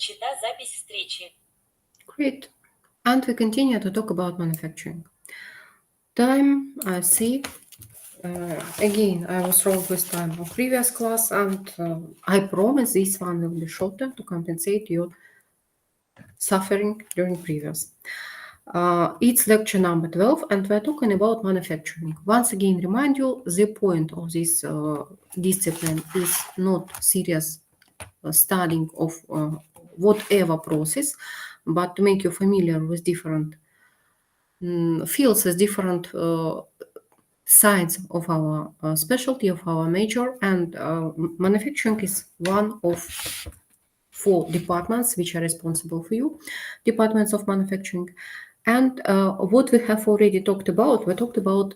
Начата запись встречи. Great. And we continue to talk about manufacturing. Time, I see. Again, I was wrong with time of previous class, and I promise this one will be shorter to compensate your suffering during previous. It's lecture number 12, and we're talking about manufacturing. Once again, remind you, the point of this discipline is not serious studying of whatever process, but to make you familiar with different fields, with different sides of our specialty, of our major, and manufacturing is one of 4 departments which are responsible for you, departments of manufacturing. And what we have already talked about, we talked about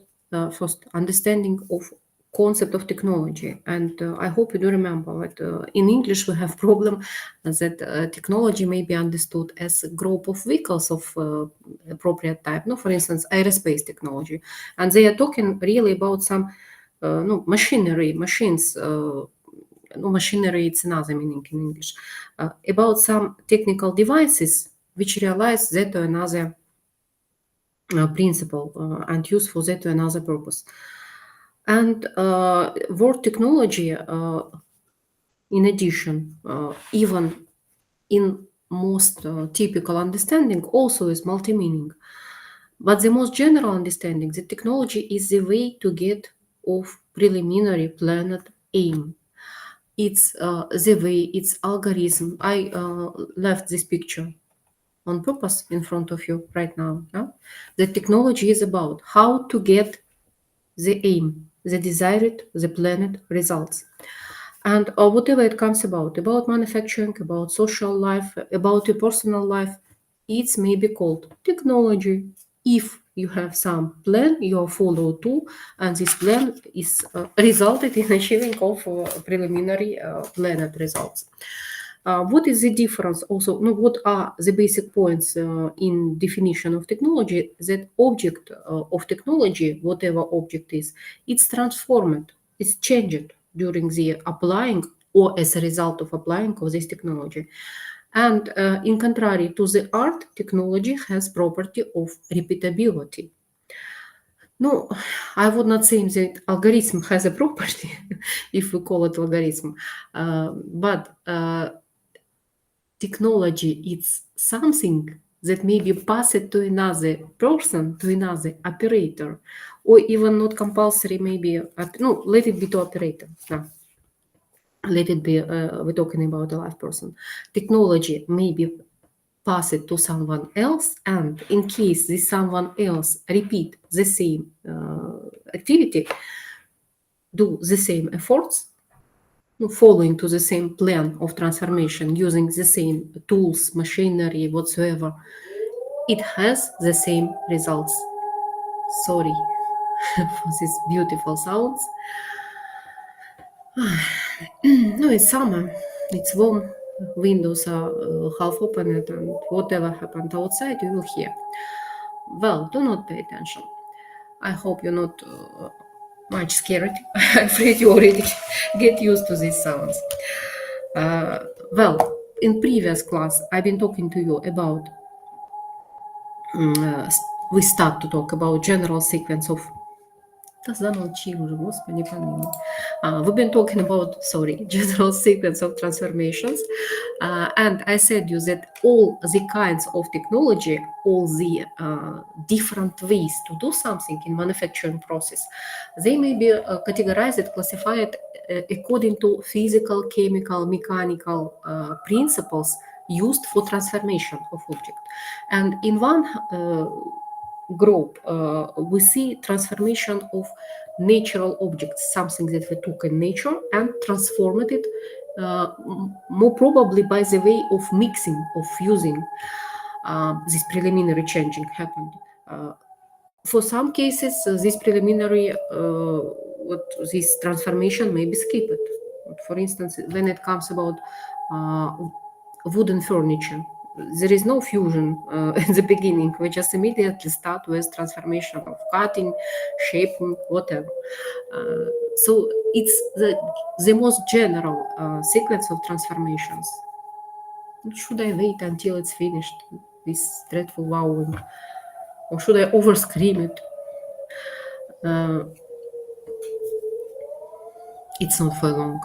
first understanding of concept of technology. And I hope you do remember that in English we have problem that technology may be understood as a group of vehicles of appropriate type. No, for instance, aerospace technology. And they are talking really about some machinery, machines, machinery, it's another meaning in English, about some technical devices which realize that or another principle and use for that or another purpose. And word technology, in addition, even in most typical understanding, also is multi-meaning. But the most general understanding that technology is the way to get of preliminary planned aim. It's the way, it's algorithm. I left this picture on purpose in front of you right now. Yeah? The technology is about how to get the aim, the desired, the planned results. And whatever it comes about manufacturing, about social life, about your personal life, it's maybe called technology. If you have some plan, you follow too, and this plan is resulted in achieving of preliminary planned results. What is the difference also? No, what are the basic points in definition of technology? That object of technology, whatever object is, it's transformed, it's changed during the applying or as a result of applying of this technology. And in contrary to the art, technology has property of repeatability. No, I would not say that algorithm has a property, if we call it algorithm, but technology is something that may be passed to another person, to another operator, or even not compulsory, maybe, no, let it be to operator. No. Let it be, we're talking about a live person. Technology may be passed to someone else, and in case this someone else repeat the same activity, do the same efforts, following to the same plan of transformation, using the same tools, machinery, whatsoever, it has the same results. Sorry for these beautiful sounds. No, it's summer, it's warm, windows are half opened, and whatever happened outside you will hear. Well, do not pay attention. I hope you're not much scared. I'm afraid you already get used to these sounds. Well, in previous class, I've been talking to you about, we start to talk about general sequence of we've been talking about, general sequence of transformations. And I said you that all the kinds of technology, all the different ways to do something in manufacturing process, they may be categorized, classified according to physical, chemical, mechanical principles used for transformation of object. And in one group, we see transformation of natural objects, something that we took in nature and transformed it, more probably by the way of mixing, of fusing. This preliminary changing happened. For some cases, this preliminary, this transformation may be skipped. For instance, when it comes about wooden furniture, there is no fusion in the beginning. We just immediately start with transformation of cutting, shaping, whatever. So it's the most general sequence of transformations. Should I wait until it's finished, this dreadful vowing, or should I overscream it? Uh, it's not for long.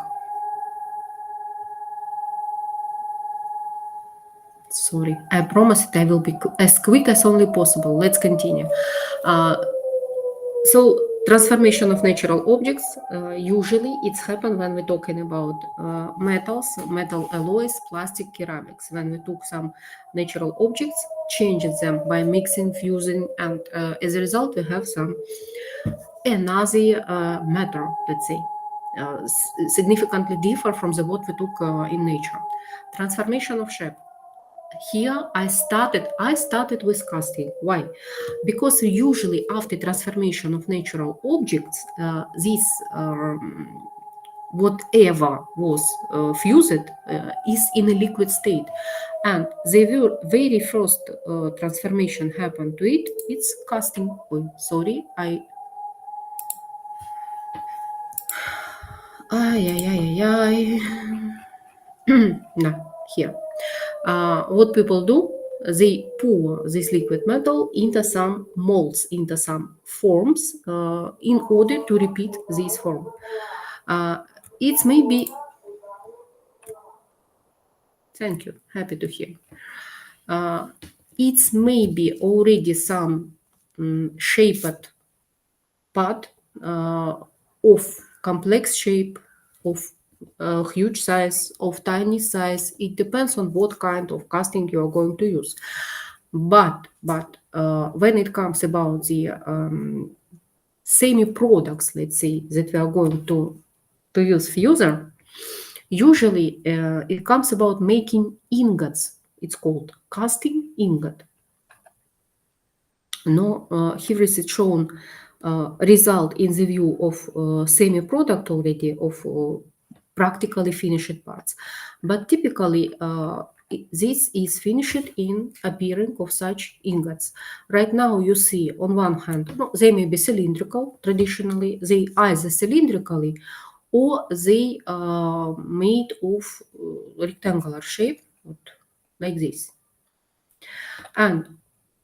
Sorry, I promise it I will be as quick as only possible. Let's continue. Uh, so transformation of natural objects, usually it's happened when we're talking about metals, metal alloys, plastic, ceramics. When we took some natural objects, changed them by mixing, fusing, and as a result we have some another matter, let's say, significantly differ from the what we took in nature. Transformation of shape. Here I started with casting. Why? Because usually after transformation of natural objects, this whatever was fused is in a liquid state, and the very first transformation happened to it. It's casting. Oh, sorry, ay. No, here. What people do, they pour this liquid metal into some molds, into some forms, in order to repeat this form. It's maybe, thank you, happy to hear. It's maybe already some shaped part of complex shape, of huge size, of tiny size. It depends on what kind of casting you are going to use. But when it comes about the semi products, let's say, that we are going to use fuser, usually it comes about making ingots. It's called casting ingot. No, here is it shown result in the view of semi product already of practically finished parts, but typically this is finished in appearing of such ingots. Right now you see on one hand, no, they may be cylindrical. Traditionally they either cylindrically or they are made of rectangular shape, like this. And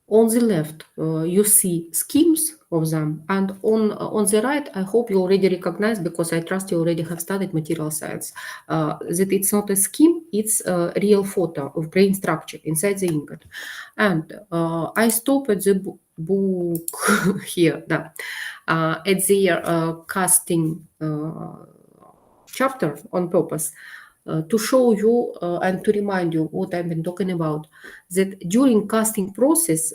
on the left, you see schemes of them, and on the right, I hope you already recognize, because I trust you already have studied material science, that it's not a scheme, it's a real photo of grain structure inside the ingot. And I stop at the book here, at the casting chapter on purpose, to show you and to remind you what I've been talking about, that during casting process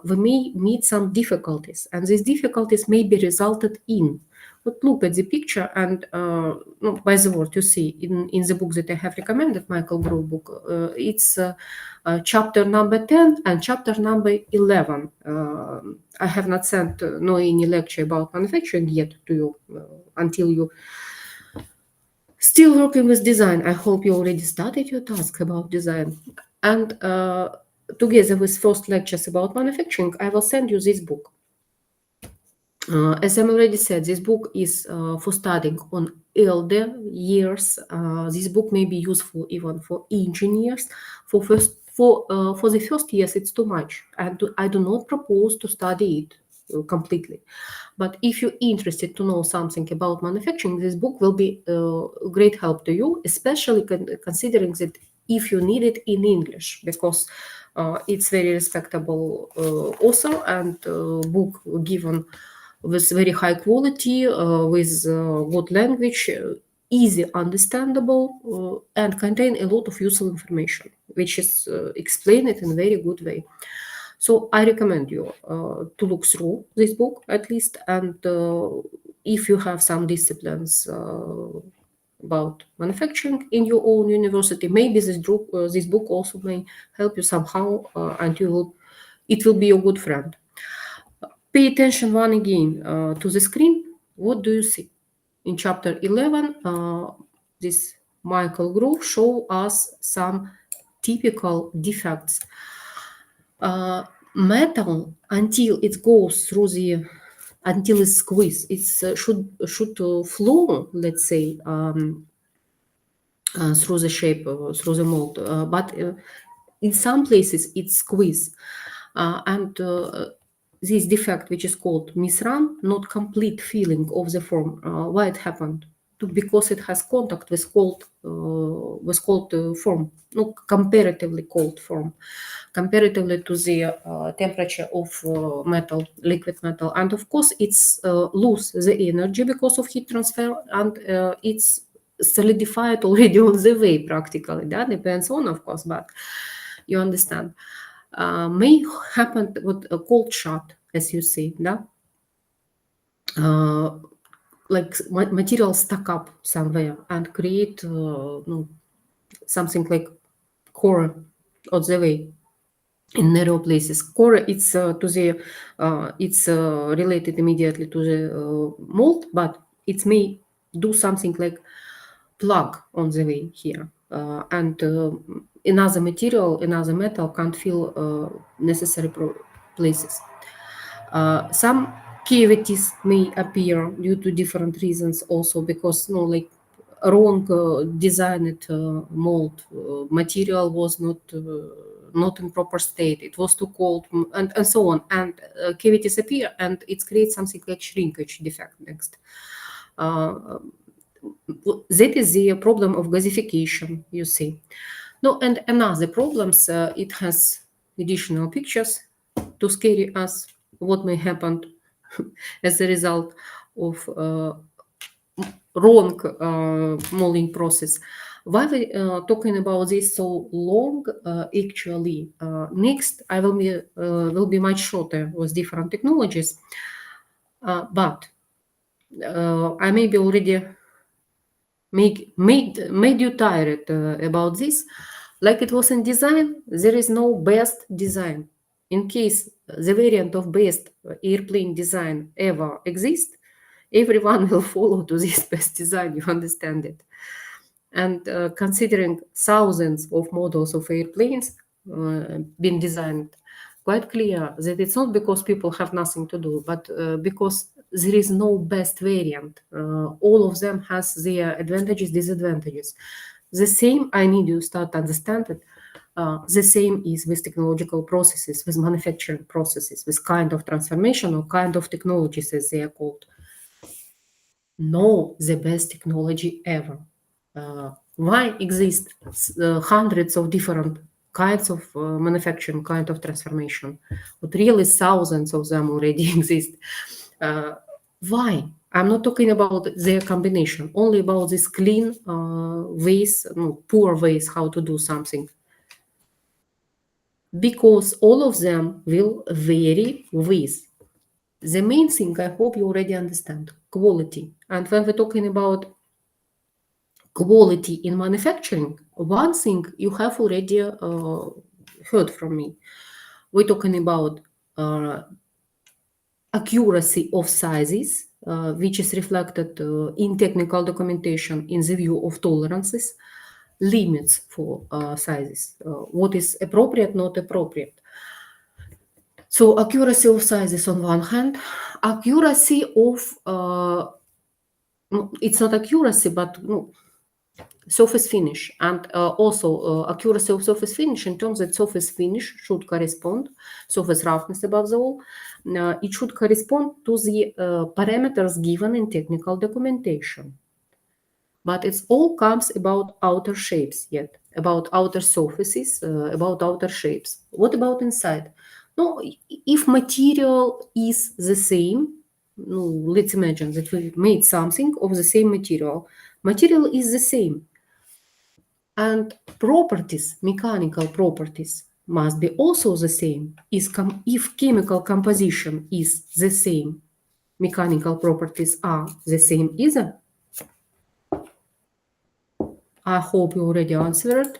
we may meet some difficulties, and these difficulties may be resulted in. But look at the picture, and no, by the word you see in the book that I have recommended, Michael Grove book, it's chapter number 10 and chapter number 11. I have not sent no any lecture about manufacturing yet to you until you still working with design. I hope you already started your task about design. And together with first lectures about manufacturing, I will send you this book. As I already said, this book is for studying on elder years. This book may be useful even for engineers. For the first years, it's too much, and I do not propose to study it completely. But if you're interested to know something about manufacturing, this book will be a great help to you, especially considering that if you need it in English, because it's very respectable author and book given with very high quality, with good language, easy understandable, and contain a lot of useful information, which is explained in a very good way. So I recommend you to look through this book at least, and if you have some disciplines about manufacturing in your own university, maybe this book also may help you somehow, and it will be your good friend. Pay attention one again to the screen. What do you see? In chapter 11, this Michael Grove show us some typical defects. Metal, until it goes through until it's squeezed, it should flow, let's say, through the shape, through the mold. But in some places it's squeeze. And this defect, which is called misrun, not complete filling of the form. Why it happened? Because it has contact with cold form, no, comparatively cold form, comparatively to the temperature of metal, liquid metal, and of course it's lose the energy because of heat transfer, and it's solidified already on the way practically. That depends on, of course, but you understand. May happen with a cold shot, as you see, да? Like material stuck up somewhere and create no, something like core on the way in narrow places. Core, it's related immediately to the mold, but it may do something like plug on the way here, and another material, another metal can't fill necessary places. Some cavities may appear due to different reasons also, because like wrong designed mold, material was not in proper state, it was too cold, and so on, and cavities appear and it creates something like shrinkage defect next. That is the problem of gasification, you see. No, and another problems, it has additional pictures to scare us what may happen as a result of wrong molding process. Why we talking about this so long? Actually, next I will be much shorter with different technologies, but I maybe already made you tired about this. Like it was in design, there is no best design. In case the variant of best airplane design ever exists, everyone will follow to this best design. You understand it? And considering thousands of models of airplanes been designed, quite clear that it's not because people have nothing to do, but because there is no best variant. All of them has their advantages, disadvantages. The same, I need you start to understand it. The same is with technological processes, with manufacturing processes, with kind of transformation or kind of technologies, as they are called. No, the best technology ever. Why exist hundreds of different kinds of manufacturing, kind of transformation, but really thousands of them already exist. Why? I'm not talking about their combination, only about this clean ways, no, poor ways how to do something. Because all of them will vary with the main thing, I hope you already understand, quality. And when we're talking about quality in manufacturing, one thing you have already heard from me. We're talking about accuracy of sizes, which is reflected in technical documentation in the view of tolerances, limits for sizes, what is appropriate, not appropriate. So accuracy of sizes on one hand, accuracy of, it's not accuracy, but surface finish, and also accuracy of surface finish in terms that surface finish should correspond, surface roughness above the all, it should correspond to the parameters given in technical documentation. But it all comes about outer shapes yet, about outer surfaces, about outer shapes. What about inside? No, if material is the same, no, let's imagine that we made something of the same material. Material is the same. And properties, mechanical properties, must be also the same. If chemical composition is the same, mechanical properties are the same either. I hope you already answered,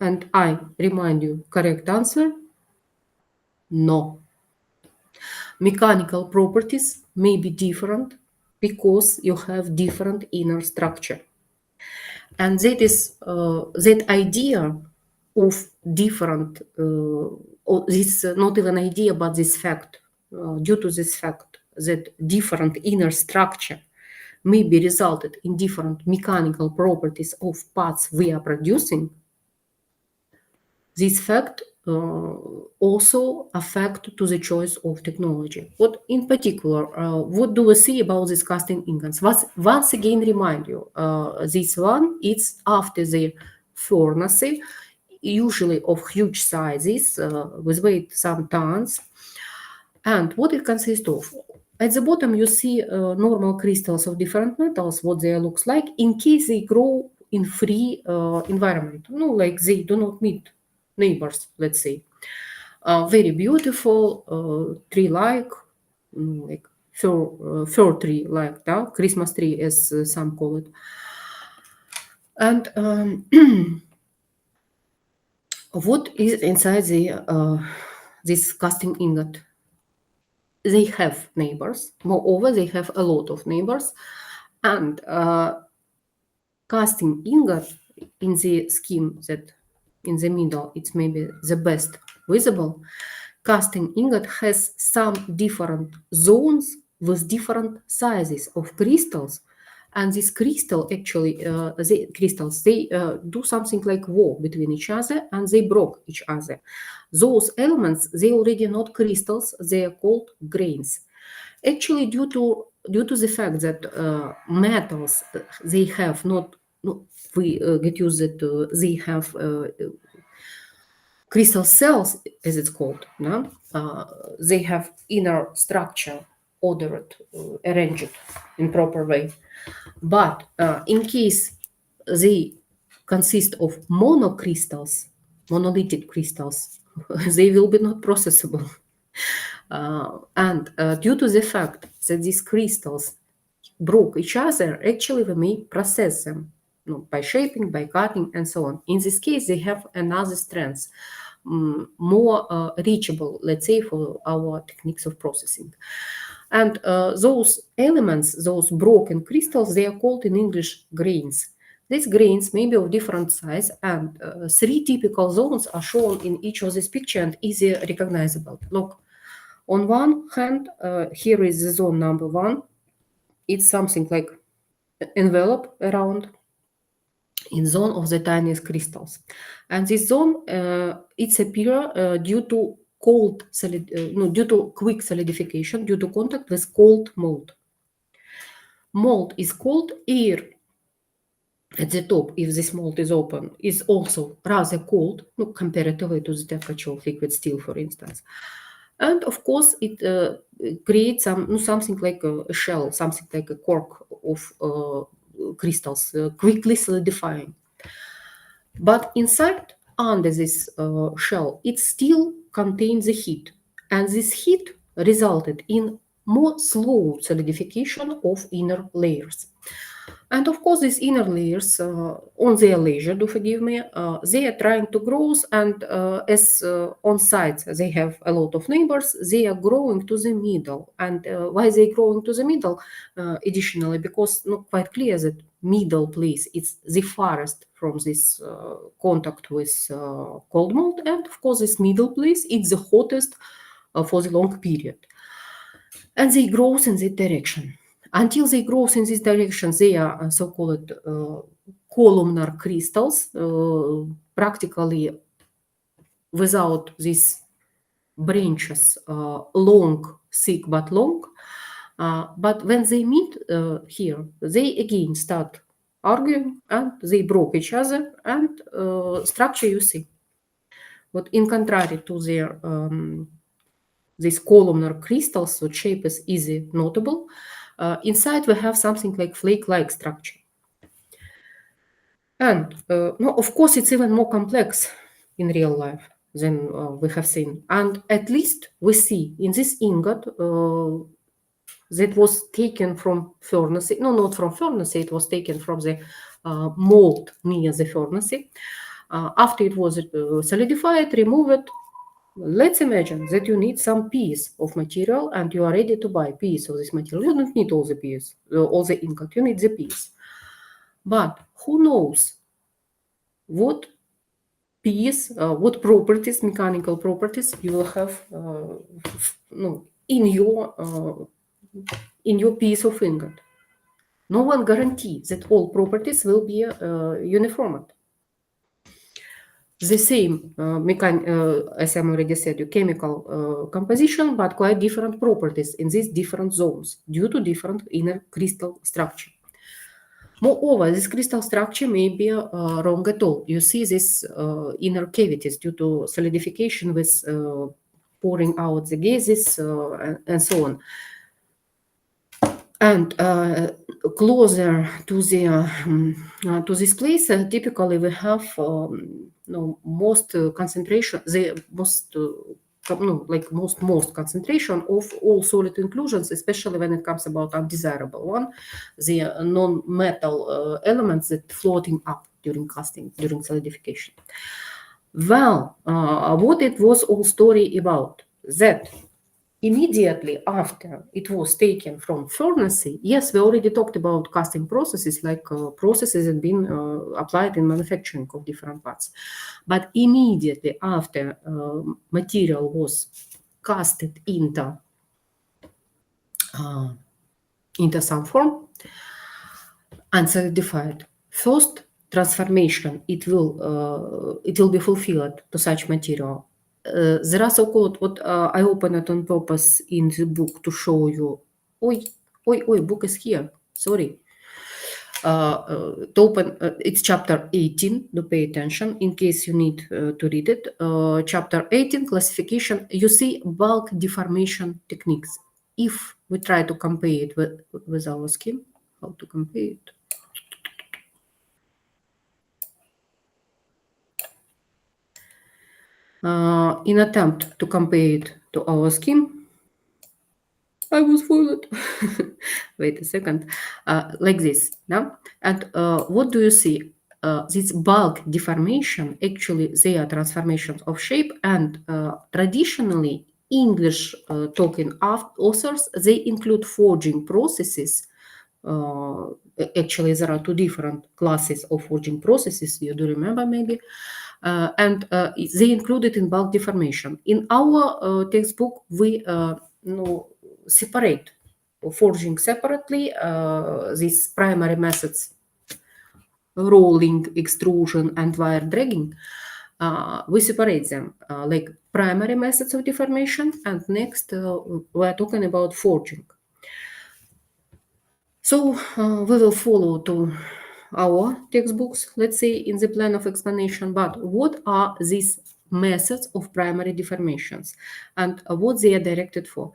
and I remind you, correct answer, no. Mechanical properties may be different because you have different inner structure. And that is that idea of different, or this not even idea, but this fact, due to this fact that different inner structure may be resulted in different mechanical properties of parts we are producing, this fact also affect to the choice of technology. What in particular, what do we see about this casting ingots? Once again, remind you, this one it's after the furnace, usually of huge sizes, with weight some tons. And what it consists of? At the bottom, you see normal crystals of different metals, what they looks like, in case they grow in free environment. No, like they do not meet neighbors, let's say. Very beautiful, tree-like, like fir tree-like, да? Christmas tree, as some call it. And what is inside this casting ingot? They have neighbors. Moreover, they have a lot of neighbors. And casting ingot in the scheme that in the middle, it's maybe the best visible. Casting ingot has some different zones with different sizes of crystals. And this crystal actually, the crystals, they do something like war between each other and they broke each other. Those elements, they already not crystals, they are called grains. Actually, due to the fact that metals, they have not, no, we get used that they have crystal cells, as it's called, no? They have inner structure ordered, arranged in proper way. But in case they consist of monocrystals, monolithic crystals, they will be not processable. And due to the fact that these crystals broke each other, actually we may process them, by shaping, by cutting, and so on. In this case, they have another strength, more reachable, let's say, for our techniques of processing. And those elements, those broken crystals, they are called in English grains. These grains may be of different size, and three typical zones are shown in each of this picture and easily recognizable. Look, on one hand, here is the zone number 1. It's something like envelope around in zone of the tiniest crystals. And this zone, it's appear due to due to quick solidification, due to contact with cold mold. Mold is cold. Air at the top, if this mold is open, is also rather cold, comparatively to the temperature of liquid steel, for instance. And of course, it creates something like a shell, something like a cork of crystals, quickly solidifying. But inside, under this shell, it still contains the heat. And this heat resulted in more slow solidification of inner layers. And of course, these inner layers, on their leisure, do forgive me, they are trying to grow, and as on sides they have a lot of neighbors, they are growing to the middle. And why they growing to the middle? Additionally, because not quite clear that middle place is the farthest from this contact with cold mold, and of course, this middle place is the hottest for the long period. And they grow in this direction. Until they grow in this direction, they are so-called columnar crystals, practically without these branches, long, thick but long. But when they meet here, they again start arguing and they broke each other, and structure you see. But in contrary to their these columnar crystals, so shape is easy notable. Inside we have something like flake-like structure. And of course, it's even more complex in real life than we have seen. And at least we see in this ingot that was taken from furnace, not from furnace, it was taken from the mold near the furnace. After it was solidified, removed. Let's imagine that you need some piece of material and you are ready to buy a piece of this material. You don't need all the piece, all the ingot, you need the piece. But who knows what piece, what properties, mechanical properties you will have in your piece of ingot. No one guarantees that all properties will be uniform. The same, as I already said, your chemical composition, but quite different properties in these different zones due to different inner crystal structure. Moreover, this crystal structure may be wrong at all. You see these inner cavities due to solidification with pouring out the gases and so on. And closer to this place, typically we have most concentration, the most concentration of all solid inclusions, especially when it comes about undesirable one, the non-metal elements that floating up during casting, during solidification. Well, what it was all story about? That immediately after it was taken from furnace, yes, we already talked about casting processes, like processes that been applied in manufacturing of different parts. But immediately after material was casted into some form and solidified, first transformation it will be fulfilled to such material. There are so-called, what I opened it on purpose in the book to show you. Book is here. Sorry. To open, it's chapter 18. Do pay attention in case you need to read it. Chapter 18, classification. You see bulk deformation techniques. If we try to compare it with our skin, how to compare it? In attempt to compare it to our skin, I was foiled. Wait a second. Like this, no? And what do you see? This bulk deformation, actually, they are transformations of shape, and traditionally, English talking authors, they include forging processes. Actually, there are two different classes of forging processes, you do remember maybe, and they included in bulk deformation. In our textbook, we separate forging separately these primary methods, rolling, extrusion, and wire dragging. We separate them like primary methods of deformation, and next we're talking about forging. So we will follow to our textbooks, let's say, in the plan of explanation. But what are these methods of primary deformations and what they are directed for?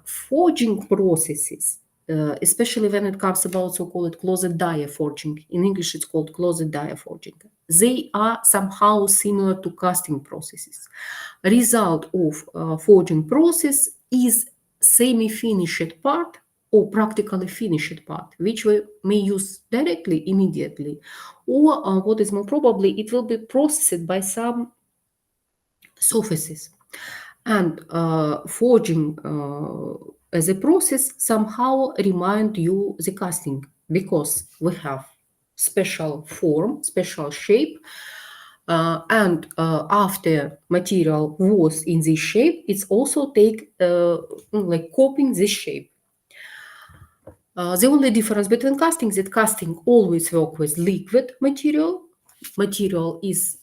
Forging processes, especially when it comes about so-called closed die forging. In English, it's called closed die forging. They are somehow similar to casting processes. Result of forging process is semi-finished part or practically finished part, which we may use directly, immediately, or what is more probably, it will be processed by some surfaces. And forging as a process somehow remind you the casting, because we have special form, special shape, and after material was in this shape, it's also take like copying this shape. The only difference between casting is that casting always work with liquid material. Material is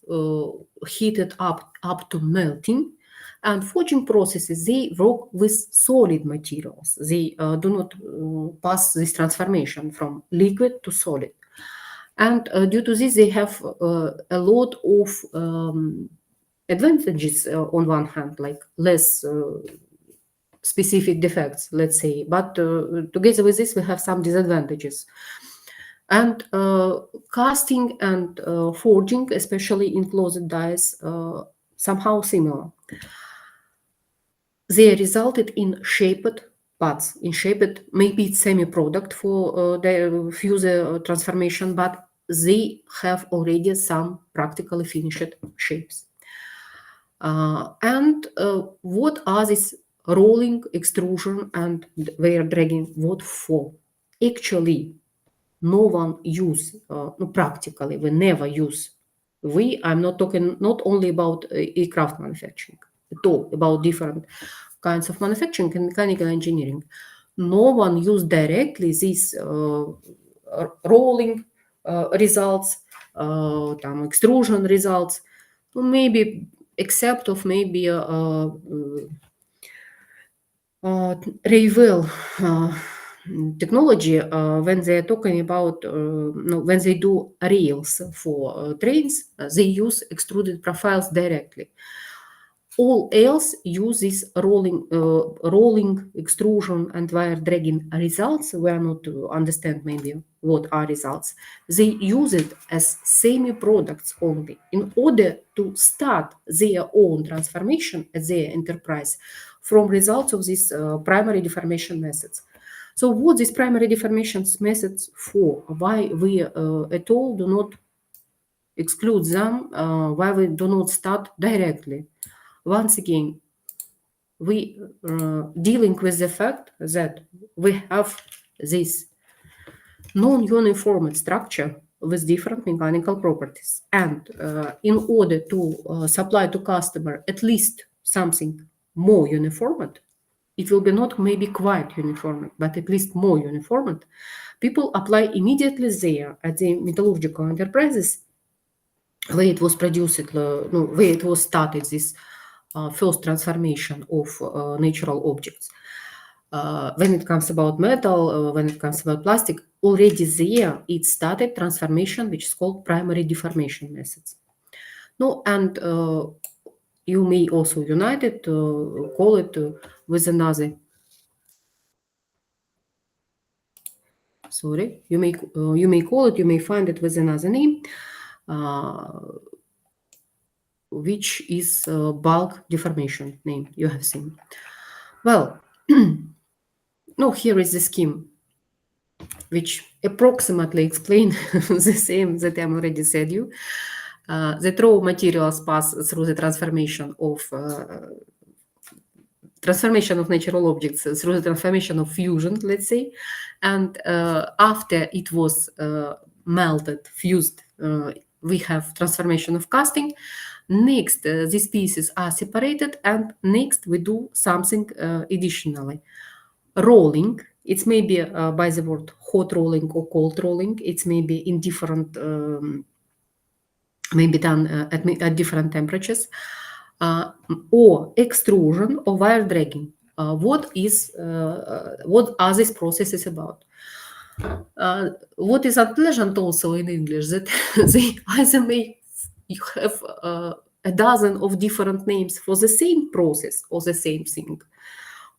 heated up to melting, and forging processes, they work with solid materials. They do not pass this transformation from liquid to solid. And due to this, they have a lot of advantages on one hand, like less specific defects, let's say. But together with this, we have some disadvantages. And casting and forging, especially in closed dies, somehow similar. They resulted in shaped parts. In shaped, maybe it's semi-product for the fuse transformation, but they have already some practically finished shapes. And what are these rolling, extrusion, and wire dragging? What for? Actually, no one use, practically, we never use. I'm not talking not only about aircraft manufacturing, at all, about different kinds of manufacturing and mechanical engineering. no one used directly these rolling results, extrusion results, maybe except of maybe reveal technology when they are talking about no, when they do rails for trains, they use extruded profiles directly. All else uses rolling, extrusion, and wire dragging results. We are not to understand maybe what are results. They use it as semi-products only in order to start their own transformation at their enterprise from results of these primary deformation methods. So what these primary deformation methods for? Why we at all do not exclude them? Why we do not start directly? Once again, we dealing with the fact that we have this non-uniform structure with different mechanical properties, and in order to supply to customer at least something more uniform, it will be not maybe quite uniform, but at least more uniform, people apply immediately there at the metallurgical enterprises where it was produced, no, where it was started this first transformation of natural objects. When it comes about metal, when it comes about plastic, already there it started transformation, which is called primary deformation methods. No, and you may also unite it, call it with another. Sorry, you may call it, you may find it with another name, which is bulk deformation name you have seen. Well, no, here is the scheme, which approximately explain the same that I already said you. The raw materials pass through the transformation of natural objects through the transformation of fusion, let's say, and after it was melted, fused, we have transformation of casting. Next, these pieces are separated, and next we do something additionally. Rolling, it's maybe by the word hot rolling or cold rolling, it's maybe in different maybe done at different temperatures, or extrusion or wire dragging. What are these processes about? What is unpleasant also in English that they either may have a dozen of different names for the same process or the same thing,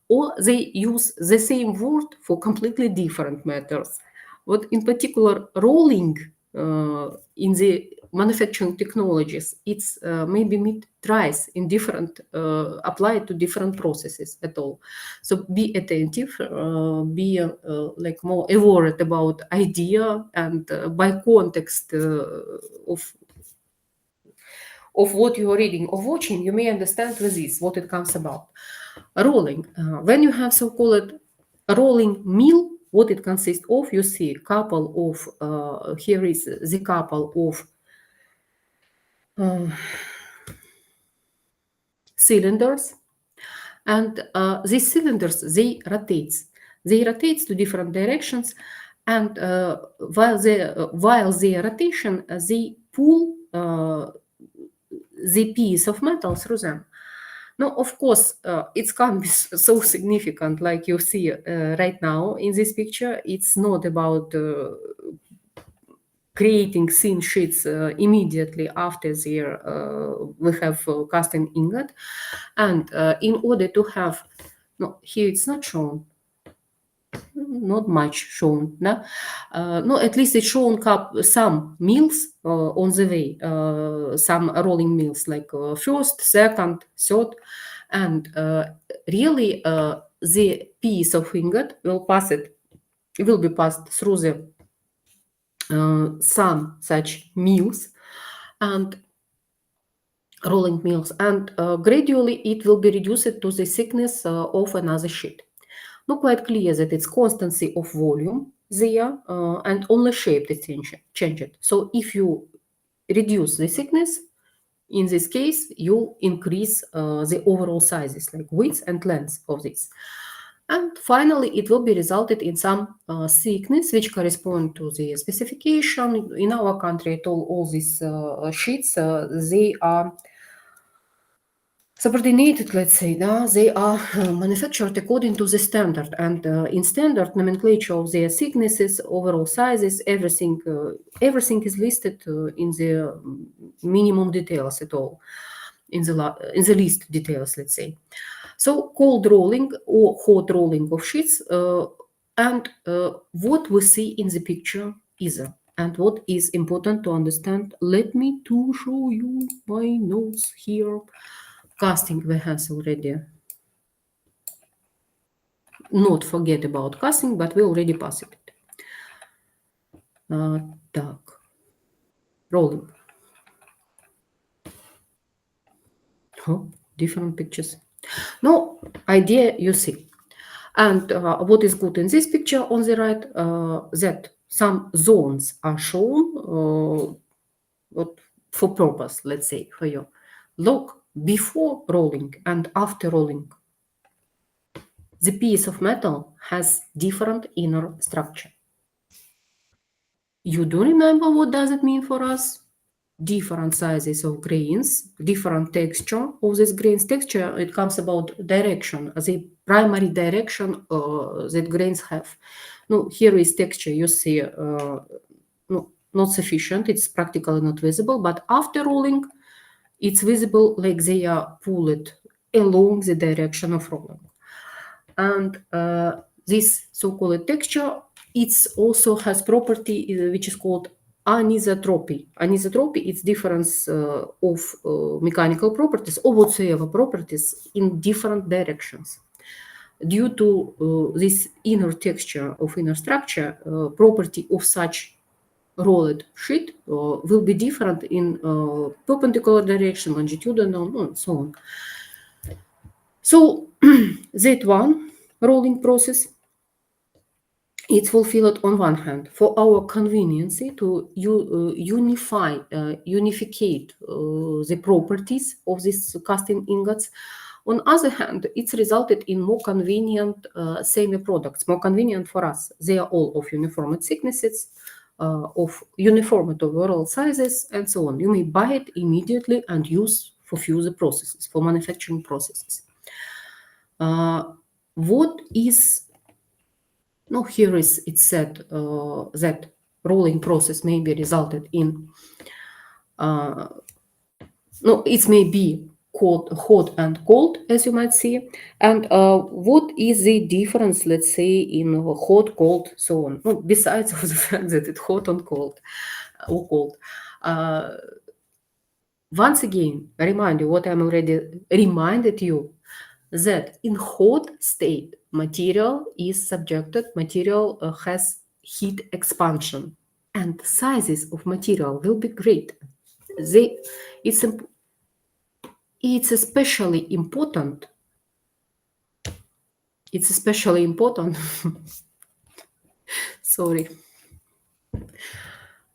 or they use the same word for completely different matters. What in particular rolling in the manufacturing technologies, it's maybe meet twice in different applied to different processes at all. So be attentive, be like more aware about idea, and by context of what you are reading or watching, you may understand with this what it comes about. Rolling. When you have so-called rolling mill, what it consists of, you see a couple of, here is the couple of cylinders, and these cylinders, they rotate to different directions, and while they rotation, they pull the piece of metal through them. Now, of course, it can't be so significant like you see right now in this picture. It's not about creating thin sheets immediately after we have casting ingot. And in order to have, no, here it's not shown, not much shown. No, no, at least it's shown some mills on the way, some rolling mills like first, second, third, and really the piece of ingot will be passed through the some such mills and rolling mills, and gradually it will be reduced to the thickness of another sheet. Not quite clear that it's constancy of volume there, and only shape is changed. So if you reduce the thickness, in this case, you increase the overall sizes, like width and length of this. And finally, it will be resulted in some thickness which correspond to the specification. In our country, all these sheets, they are subordinated, let's say, they are manufactured according to the standard. And in standard nomenclature of their thicknesses, overall sizes, everything is listed in the minimum details at all, in the least details, let's say. So cold rolling or hot rolling of sheets, and what we see in the picture is, and what is important to understand. Let me to show you my notes here. Casting we have already. Not forget about casting, but we already passed it. Так. Rolling. Oh, different pictures. No idea you see. And what is good in this picture on the right, that some zones are shown for purpose, let's say, for you. Look, before rolling and after rolling, the piece of metal has different inner structure. You do remember what does it mean for us? Different sizes of grains, different texture of this grains. Texture, it comes about direction, the primary direction that grains have. No, here is texture, you see, no, not sufficient, it's practically not visible, but after rolling, it's visible like they are pulled along the direction of rolling. And this so-called texture, it also has property which is called anisotropy. Anisotropy is difference of mechanical properties or whatsoever properties in different directions. Due to this inner texture of inner structure, property of such rolled sheet will be different in perpendicular direction, longitudinal, and so on. So that one rolling process, it's fulfilled on one hand for our convenience to unificate the properties of these casting ingots. On other hand, it's resulted in more convenient semi-products, more convenient for us. They are all of uniform thicknesses, of uniform overall sizes, and so on. You may buy it immediately and use for further processes, for manufacturing processes. What is no, here is it said that rolling process may be resulted in no, it may be cold, hot and cold, as you might see. And what is the difference, let's say, in hot, cold, so on? No, besides of the fact that it's hot and cold or cold. Once again, I remind you what I'm already reminded you, that in hot state, material has heat expansion, and sizes of material will be great. It's especially important. It's especially important. Sorry.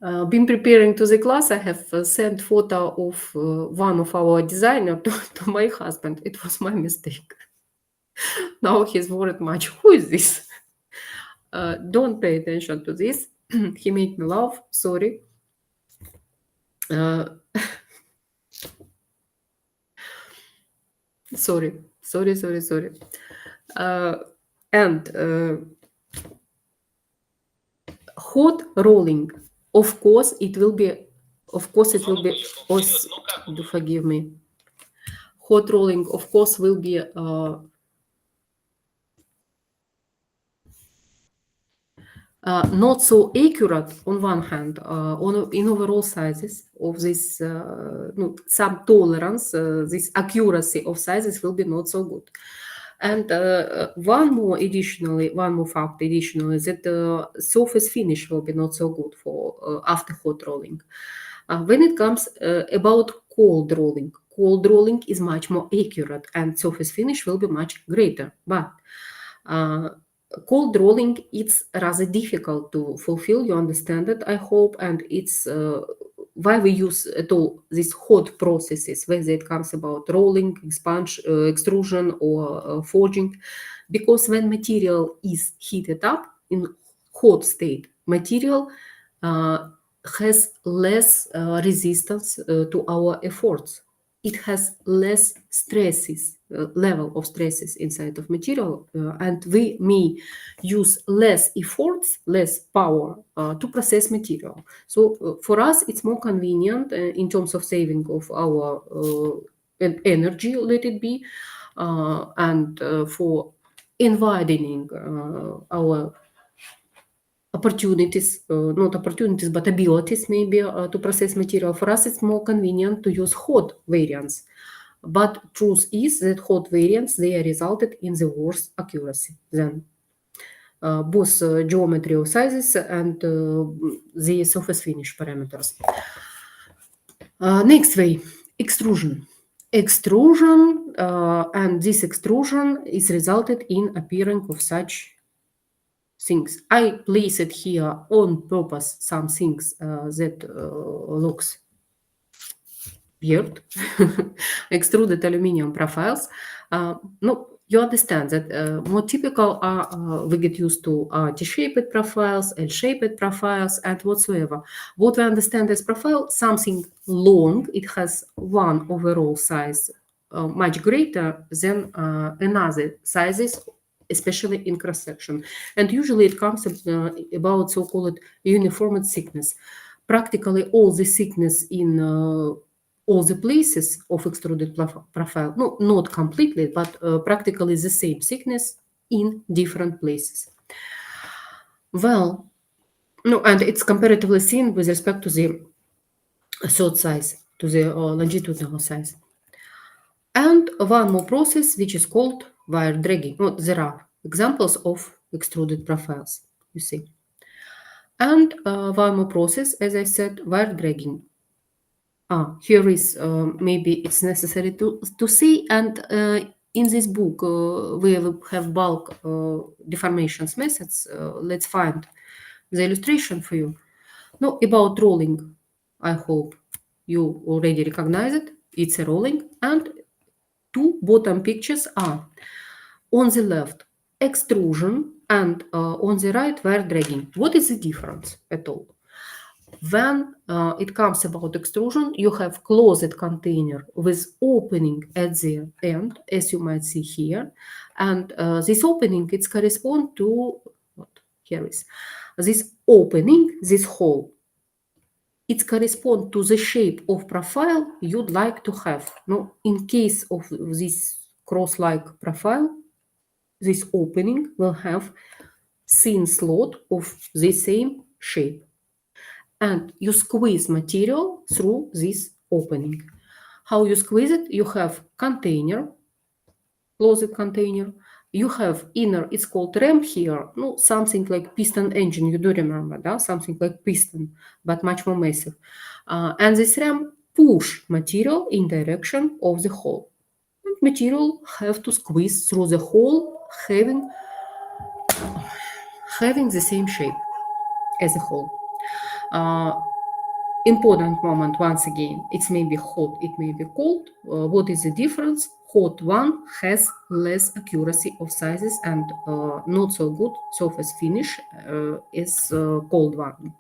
Been preparing to the class, I have sent photo of one of our designer to my husband. It was my mistake. Now he's worried much. Who is this? Don't pay attention to this. He made me laugh. Sorry. Sorry. And hot rolling. Of course, it will be. Do forgive me. Hot rolling, of course, will be. Not so accurate on one hand, in overall sizes of this, some tolerance, this accuracy of sizes will be not so good. And one more fact additionally, that surface finish will be not so good for after hot rolling. When it comes about cold rolling is much more accurate and surface finish will be much greater. But cold rolling, it's rather difficult to fulfill. You understand it, I hope, and it's why we use at all these hot processes, whether it comes about rolling, expansion, extrusion, or forging, because when material is heated up in hot state, material uh, has less resistance to our efforts. It has less stresses, level of stresses inside of material, and we may use less efforts, less power to process material. So for us, it's more convenient in terms of saving of our energy, let it be, and for widening our opportunities, not opportunities, but abilities maybe to process material. For us, it's more convenient to use hot variants. But truth is that hot variants, they are resulted in the worse accuracy than both geometry of sizes and the surface finish parameters. Next way, extrusion. Extrusion, and this extrusion is resulted in appearing of such things. I place it here on purpose, some things that looks weird. Extruded aluminum profiles. No, you understand that more typical are we get used to T-shaped profiles, L-shaped profiles, and whatsoever. What we understand as profile, something long, it has one overall size much greater than another sizes, especially in cross section. And usually it comes about so-called uniform thickness. Practically all the thickness in all the places of extruded profile, no, not completely, but practically the same thickness in different places. Well, no, and it's comparatively thin with respect to the third size, to the longitudinal size. And one more process, which is called wire dragging. Well, there are examples of extruded profiles, you see. And one more process, as I said, wire dragging. Here is maybe it's necessary to see, and in this book we will have bulk deformations methods. Let's find the illustration for you. No, about rolling, I hope you already recognize it. It's a rolling, and two bottom pictures are on the left extrusion and on the right wire dragging. What is the difference at all? When it comes about extrusion, you have closed container with opening at the end, as you might see here. And this opening, it's correspond to, what here is, this opening, this hole, it corresponds to the shape of profile you'd like to have. Now, in case of this cross-like profile, this opening will have thin slot of the same shape. And you squeeze material through this opening. How you squeeze it? You have container, closed container. You have inner, it's called ram here, no, something like piston engine, you do remember, да? Something like piston, but much more massive. And this ram push material in direction of the hole. And material have to squeeze through the hole, having the same shape as the hole. Important moment once again, it may be hot, it may be cold. What is the difference? Hot one has less accuracy of sizes and not so good surface finish as cold one.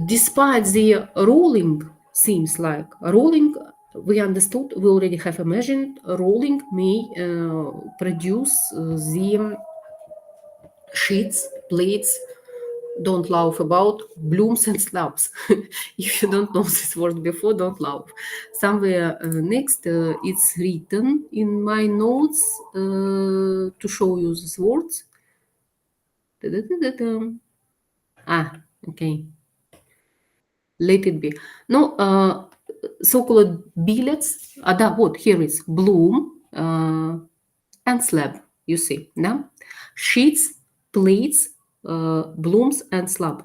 Despite the rolling, seems like rolling, we understood, we already have imagined, rolling may produce the sheets, plates, don't laugh about, blooms and slabs. If you don't know this word before, don't laugh. Somewhere next, it's written in my notes to show you these words. Da-da-da-da-da. Okay. Let it be. No, so-called billets. What? Here is bloom and slab. You see, no? Sheets, plates, blooms, and slab.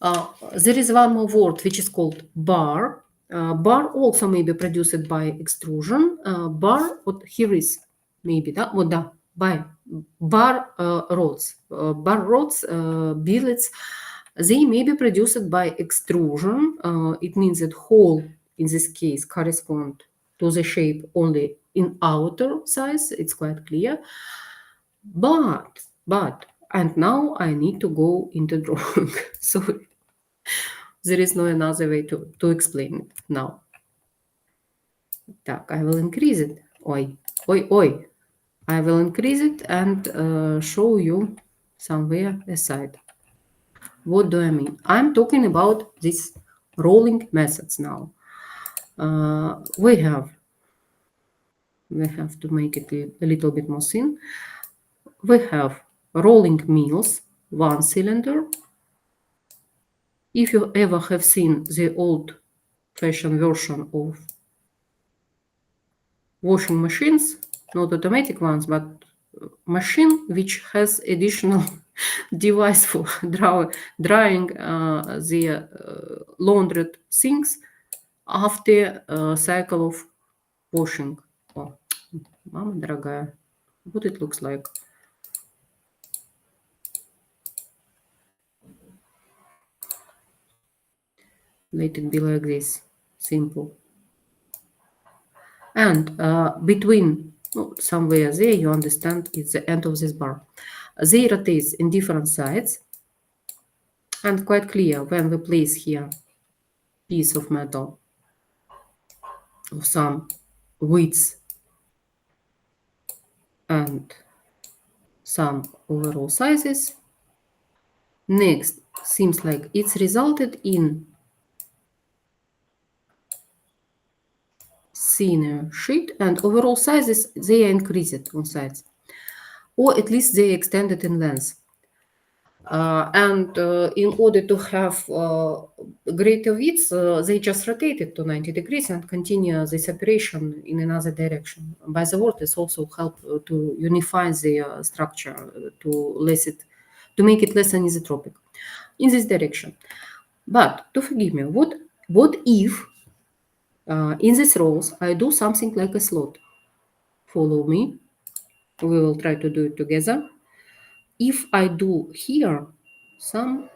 There is one more word which is called bar. Bar also may be produced by extrusion. Bar, what here is maybe that what да, by bar rods, billets, They may be produced by extrusion. It means that hole in this case correspond to the shape only in outer size. It's quite clear. But, and now I need to go into drawing. So there is no another way to explain it now. Так, I will increase it. Oi. I will increase it and show you somewhere aside. What do I mean? I'm talking about these rolling methods now. We have to make it a little bit more thin. We have rolling mills, one cylinder. If you ever have seen the old-fashioned version of washing machines, not automatic ones, but machine which has additional device for drying the laundered things after a cycle of washing. Oh, мама дорогая, what it looks like. Let it be like this, simple. And between, somewhere there, you understand it's the end of this bar. They rotate in different sides. And quite clear when we place here piece of metal of some width and some overall sizes. Next, seems like it's resulted in thinner sheet, and overall sizes, they are increased on sides, or at least they extended in length. And in order to have greater width, they just rotate it to 90 degrees and continue this operation in another direction. By the word, this also help to unify the structure, to make it less anisotropic in this direction. But to forgive me, what if in these rows I do something like a slot? Follow me. We will try to do it together. If I do here some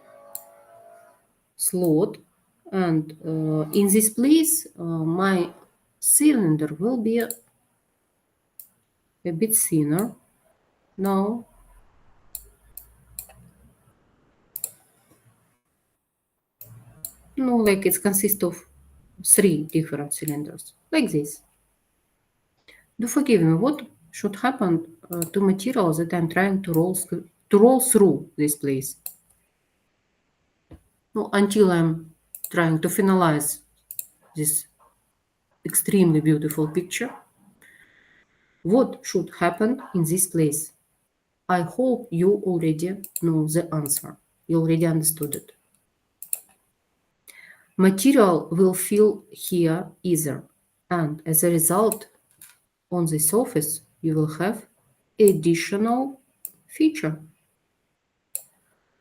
slot, and in this place my cylinder will be a bit thinner now. No, like it consists of 3 different cylinders, like this. Do forgive me, what should happen to materials that I'm trying to roll through this place? No, until I'm trying to finalize this extremely beautiful picture. What should happen in this place? I hope you already know the answer. You already understood it. Material will fill here either, and as a result, on the surface, you will have additional feature.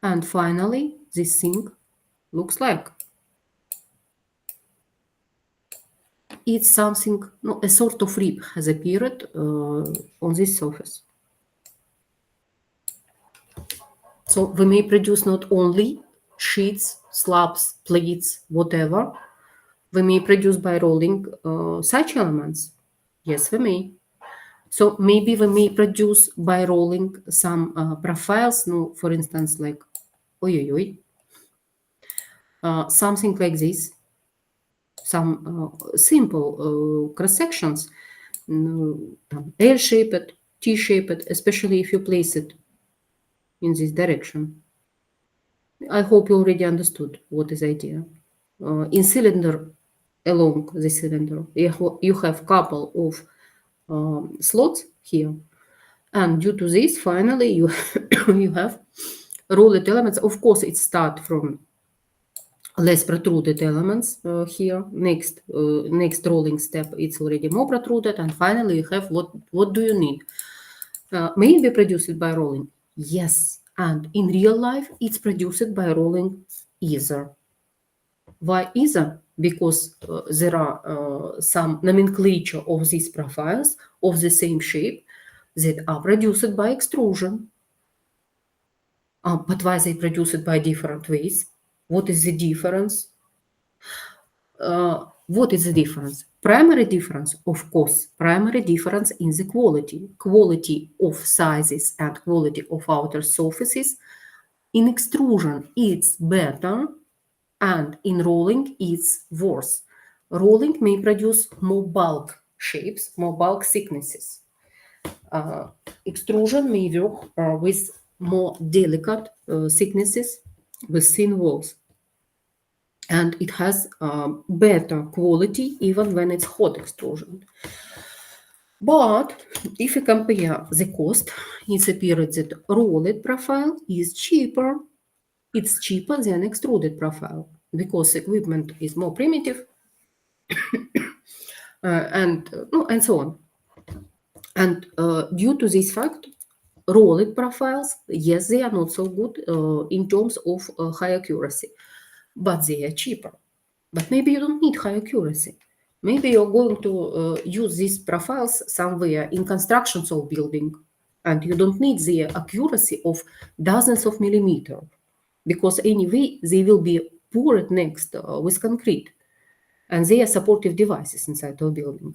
And finally, this thing looks like. It's something, no, a sort of rib has appeared on this surface. So we may produce not only sheets, slabs, plates, whatever. We may produce by rolling such elements. Yes, we may. So maybe we may produce by rolling some profiles, no, for instance, like something like this, some simple cross sections, L-shaped, T-shaped, especially if you place it in this direction. I hope you already understood what is the idea. In cylinder, along the cylinder, you have couple of slots here, and due to this, finally, you you have rolled elements. Of course, it starts from less protruded elements here. Next rolling step, it's already more protruded, and finally, you have what do you need? May it be produced by rolling? Yes, and in real life, it's produced by rolling either. Why either? Because there are some nomenclature of these profiles of the same shape that are produced by extrusion. But why they produce it by different ways? What is the difference? What is the difference? Primary difference, of course, primary difference in the quality of sizes and quality of outer surfaces. In extrusion, it's better, and in rolling, it's worse. Rolling may produce more bulk shapes, more bulk thicknesses. Extrusion may work with more delicate thicknesses, with thin walls, and it has better quality even when it's hot extrusion. But if you compare the cost, it appears that rolled profile is cheaper. It's cheaper than extruded profile because equipment is more primitive, and so on. And due to this fact, rolled profiles, yes, they are not so good in terms of high accuracy, but they are cheaper. But maybe you don't need high accuracy. Maybe you're going to use these profiles somewhere in constructions of building, and you don't need the accuracy of dozens of millimeters, because anyway they will be poured next with concrete, and they are supportive devices inside of building.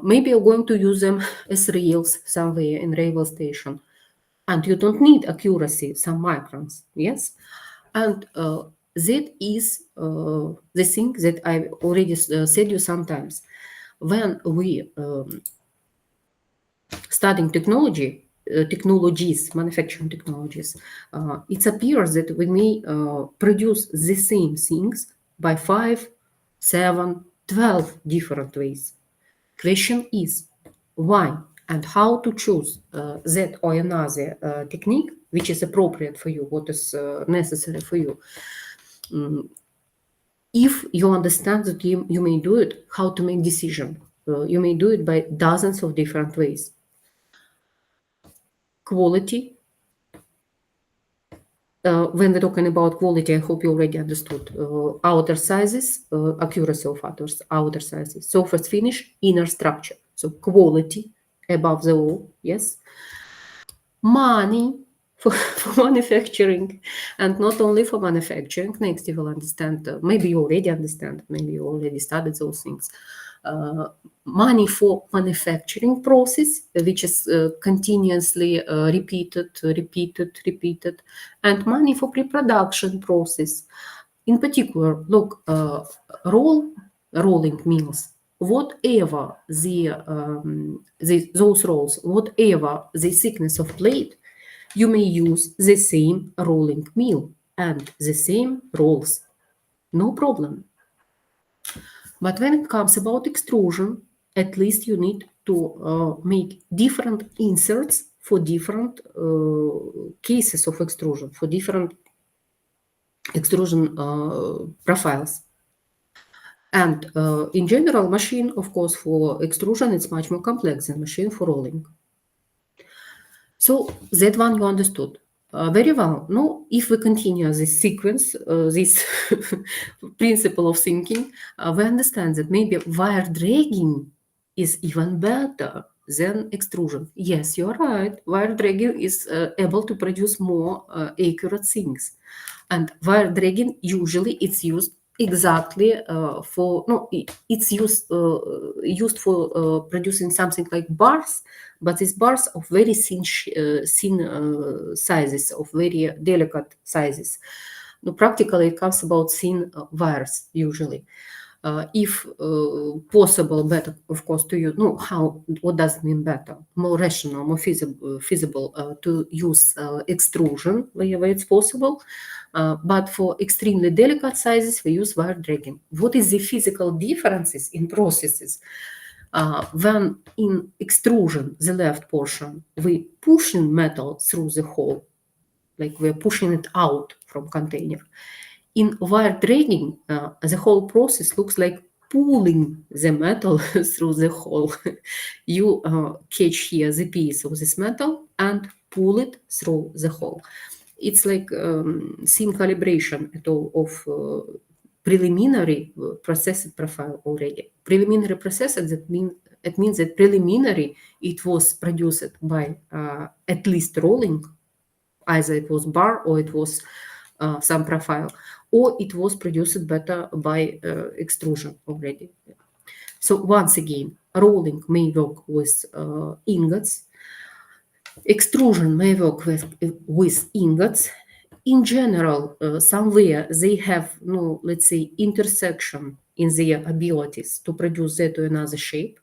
Maybe you're going to use them as rails somewhere in railway station, and you don't need accuracy, some microns, yes? And that is the thing that I already said you sometimes. When we studying technologies, manufacturing technologies, it appears that we may produce the same things by 5, 7, 12 different ways. Question is why and how to choose that or another technique which is appropriate for you, what is necessary for you. If you understand that you may do it, how to make decision. You may do it by dozens of different ways. Quality. When we're talking about quality, I hope you already understood. Outer sizes, accuracy of outer sizes, surface finish, inner structure. So quality above the all, yes. Money for manufacturing, and not only for manufacturing. Next, you will understand, maybe you already understand, maybe you already studied those things. Money for manufacturing process, which is continuously repeated, and money for pre-production process. In particular, look, rolling mills, whatever those rolls, whatever the thickness of plate, you may use the same rolling mill and the same rolls, no problem. But when it comes about extrusion, at least you need to make different inserts for different cases of extrusion, for different extrusion profiles. And in general, machine, of course, for extrusion, it's much more complex than machine for rolling. So that one you understood. Very well. Now, if we continue this sequence, this principle of thinking, we understand that maybe wire dragging is even better than extrusion. Yes, you're right. Wire dragging is able to produce more accurate things. And wire dragging, usually it's used exactly it's used for producing something like bars, but these bars of very thin sizes, of very delicate sizes. No, practically it comes about thin wires usually. If possible, better, of course, to use, what does it mean better? More rational, more feasible to use extrusion wherever it's possible. But for extremely delicate sizes, we use wire dragging. What is the physical differences in processes? When in extrusion, the left portion, we pushing metal through the hole, like we're pushing it out from container. In wire dragging, the whole process looks like pulling the metal through the hole. You catch here the piece of this metal and pull it through the hole. It's like thin calibration at all of preliminary processed profile already. Preliminary processed, it means that preliminary it was produced by at least rolling, Either it was bar or it was some profile, or it was produced better by extrusion already. So once again, rolling may work with ingots, extrusion may work with ingots. In general, somewhere they have, no, let's say, intersection in their abilities to produce that or another shape.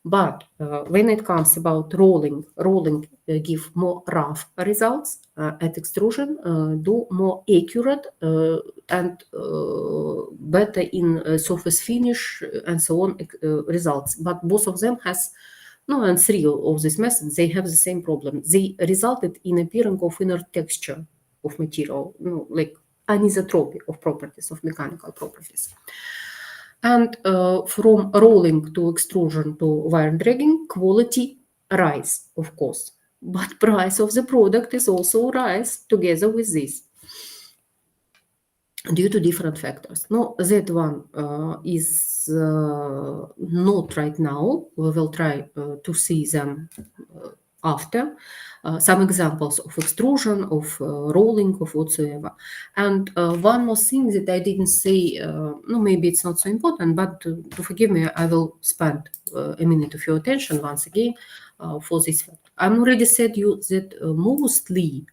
But when it comes about rolling give more rough results, at extrusion do more accurate and better in surface finish and so on results. But both of them has, no, and three of these methods, they have the same problem. They resulted in appearing of inner texture of material, like anisotropy of properties, of mechanical properties. And from rolling to extrusion to wire dragging, quality rise, of course. But price of the product is also rise together with this due to different factors. No, that one is not right now. We will try to see them after. Some examples of extrusion, of rolling, of whatsoever. And one more thing that I didn't say, no, maybe it's not so important, but to forgive me, I will spend a minute of your attention once again for this fact. I already said you that mostly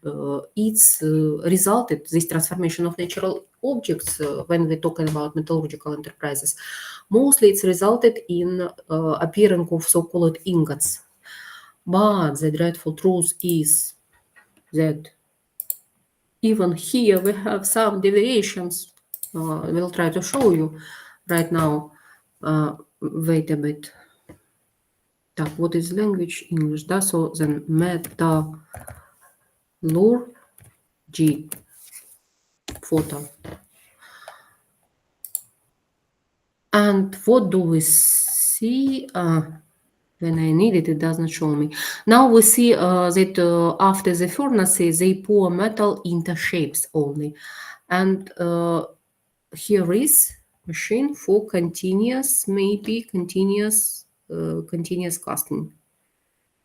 it's resulted, this transformation of natural objects, when we're talking about metallurgical enterprises, mostly it's resulted in appearing of so-called ingots. But the dreadful truth is that even here we have some deviations. We'll try to show you right now. Wait a bit. Так, what is language? English. Да? So then metallurgy photo. And what do we see? When I need it, it doesn't show me. Now we see that after the furnaces, they pour metal into shapes only. And here is machine for continuous, maybe continuous casting.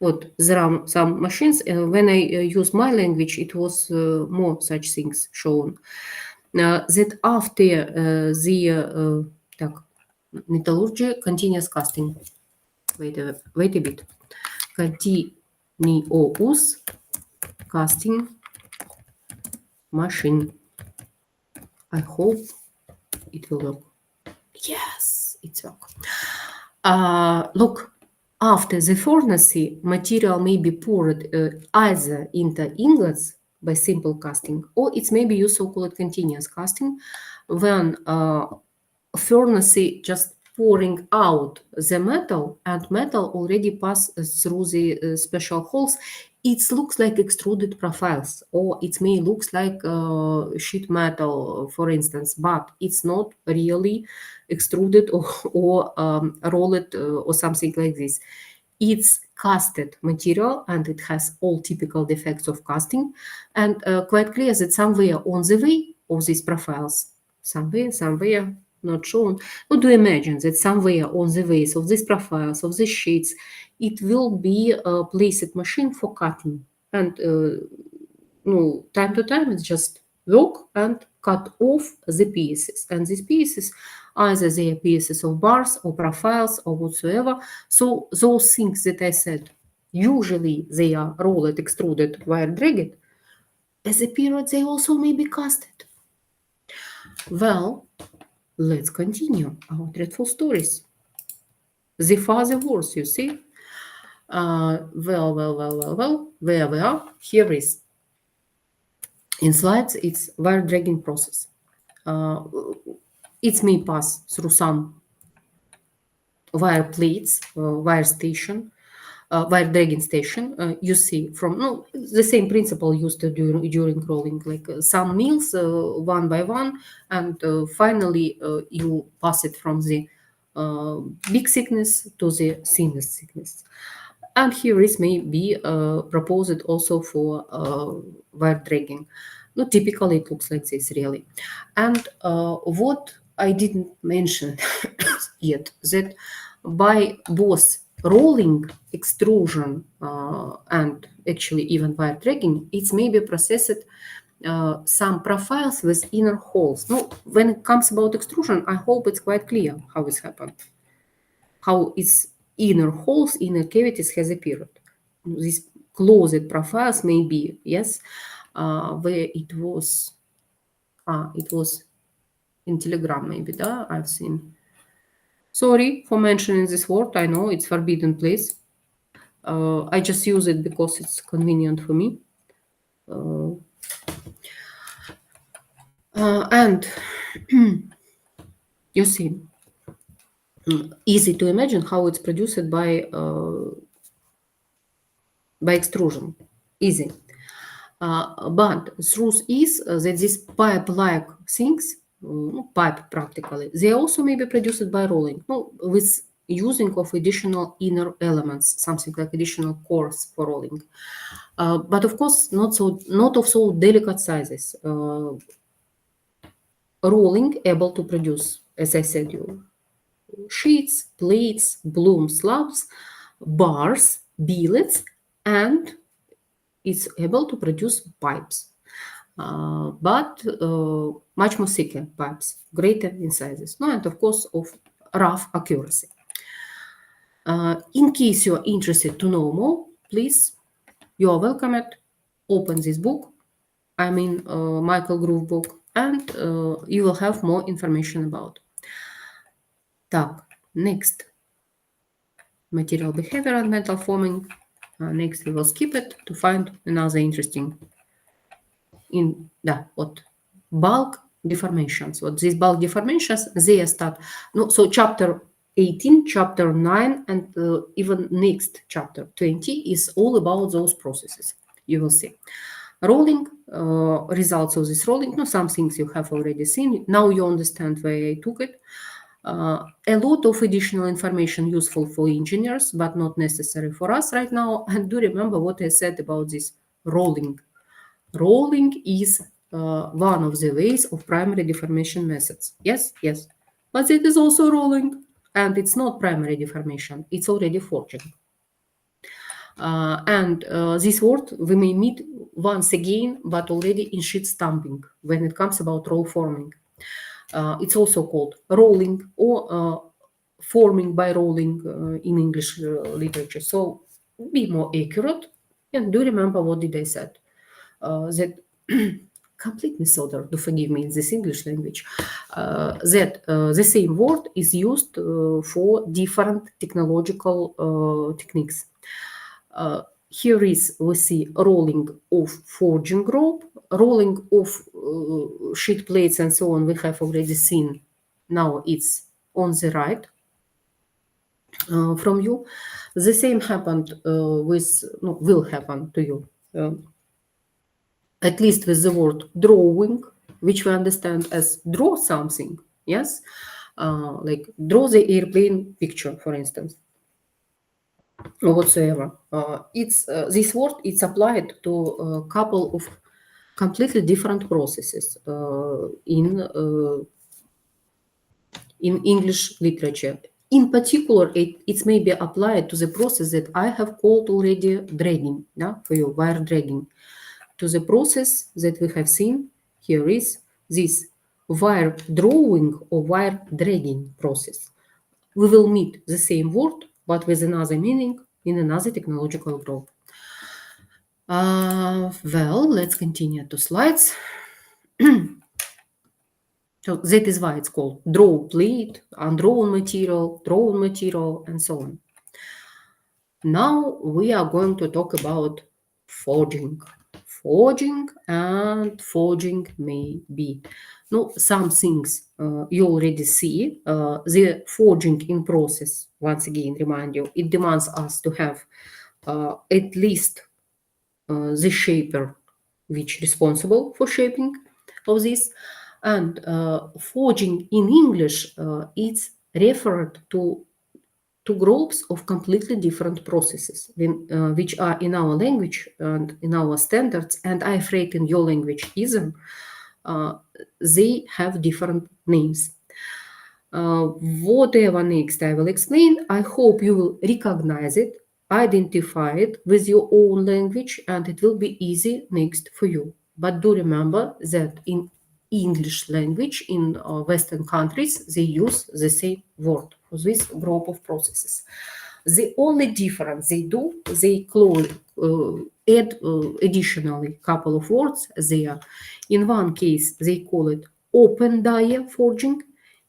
What, there are some machines. When I use my language, it was more such things shown. That after the metallurgy, continuous casting. Wait a bit. Continuous casting machine. I hope it will work. Yes, it's work. Look, after the furnace, material may be poured either into ingots by simple casting, or it's maybe use so-called continuous casting, when furnace just pouring out the metal, and metal already pass through the special holes. It looks like extruded profiles, or it may looks like sheet metal, for instance, but it's not really extruded or rolled or something like this. It's casted material, and it has all typical defects of casting, and quite clear that somewhere on the way of these profiles, somewhere not shown. But do imagine that somewhere on the ways of these profiles, of these sheets, it will be a placed machine for cutting. And time to time, it's just work and cut off the pieces. And these pieces, either they are pieces of bars or profiles or whatsoever. So those things that I said, usually they are rolled, extruded, wire dragged. As a period, they also may be casted. Well, let's continue our dreadful stories. The farther worse, you see. Well, where we are, here is. In slides, it's wire dragging process. It may pass through some wire plates, wire station, wire dragging station. You see from the same principle used during rolling, like some mills one by one, and finally you pass it from the big thickness to the thinnest thickness. And here is maybe proposed also for wire dragging. No, typically it looks like this really. And what I didn't mention yet, that by both rolling, extrusion, and actually even wire dragging, it's maybe processed some profiles with inner holes. Now, when it comes about extrusion, I hope it's quite clear how this happened, how its inner holes, inner cavities has appeared. These closed profiles may be, yes, where it was in Telegram maybe, да, I've seen. Sorry for mentioning this word. I know it's forbidden place. I just use it because it's convenient for me. And you see, easy to imagine how it's produced by extrusion. Easy. But truth is that these pipe-like things, pipe practically, they also may be produced by rolling, with using of additional inner elements, something like additional cores for rolling. But of course, not of so delicate sizes. Rolling able to produce, as I said, you sheets, plates, bloom slabs, bars, billets, and it's able to produce pipes, but much more thicker pipes, greater in sizes, and of course of rough accuracy. In case you're interested to know more, please, you are welcome to open this book. I mean, Michael Groove book, and you will have more information about. Так, next, material behavior and metal forming. Next, we will skip it to find another interesting what bulk deformations. What these bulk deformations, they start. No, so chapter 18, chapter 9, and even next chapter 20 is all about those processes. You will see. Rolling, results of this rolling. No, some things you have already seen. Now you understand where I took it. A lot of additional information useful for engineers, but not necessary for us right now. And do remember what I said about this rolling. Rolling is one of the ways of primary deformation methods. Yes, yes. But it is also rolling. And it's not primary deformation. It's already forging. And this word we may meet once again, but already in sheet stamping when it comes about roll forming. It's also called rolling or forming by rolling in English literature. So be more accurate and do remember what did I said. That complete disorder, to forgive me in this English language, that the same word is used for different technological techniques. Here is, we see rolling of forging rope, rolling of sheet plates and so on, we have already seen. Now it's on the right from you. The same happened will happen to you, at least with the word drawing, which we understand as draw something, yes? Like draw the airplane picture, for instance, or whatsoever. It's this word, it's applied to a couple of completely different processes in English literature. In particular, it may be applied to the process that I have called already dragging, for you, wire dragging. To the process that we have seen, here is this wire drawing or wire dragging process. We will meet the same word, but with another meaning in another technological group. Well, let's continue to slides. So that is why it's called draw plate, undrawn material, and so on. Now we are going to talk about forging. Forging may be. No, some things you already see. The forging in process, once again, remind you, it demands us to have at least the shaper, which is responsible for shaping of this. And forging in English, it's referred to two groups of completely different processes, which are in our language and in our standards, and I'm afraid in your language ASEng, they have different names. Whatever next I will explain, I hope you will recognize it, identify it with your own language, and it will be easy next for you. But do remember that in English language in Western countries, they use the same word for this group of processes. The only difference they do, they add additionally couple of words there. In one case, they call it open die forging.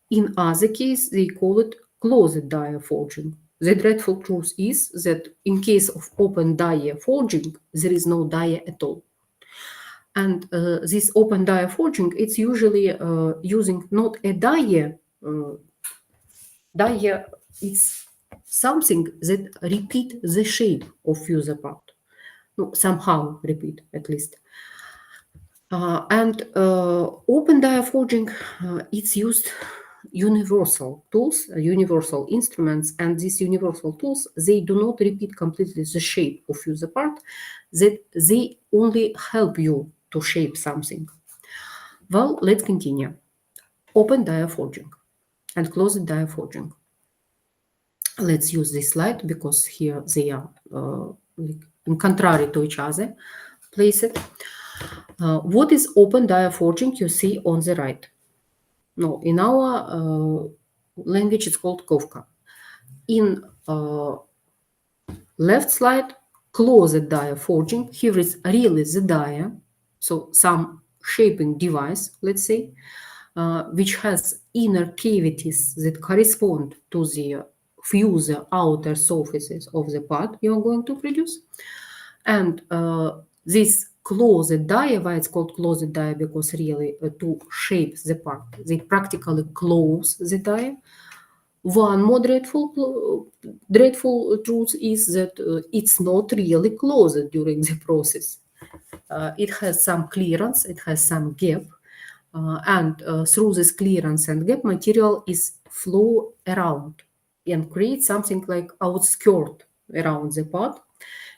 In other case, they call it closed die forging. The dreadful truth is that in case of open die forging, there is no die at all. And this open die forging, it's usually using not a die. Die is something that repeat the shape of fuse part. No, somehow repeat at least. And open die forging, it's used universal tools, universal instruments, and these universal tools, they do not repeat completely the shape of user part, that they only help you to shape something. Well, let's continue. Open die forging and closed die forging. Let's use this slide because here they are in contrary to each other placed. What is open die forging you see on the right? No, in our language it's called Kafka. In left slide, closed die forging. Here is really the die, so some shaping device, let's say, which has inner cavities that correspond to the fuse outer surfaces of the part you are going to produce. And this closed die, why it's called closed die, because really to shape the part, they practically close the die. One more dreadful truth is that it's not really closed during the process. It has some clearance, it has some gap, and through this clearance and gap, material is flow around and create something like outskirt around the part,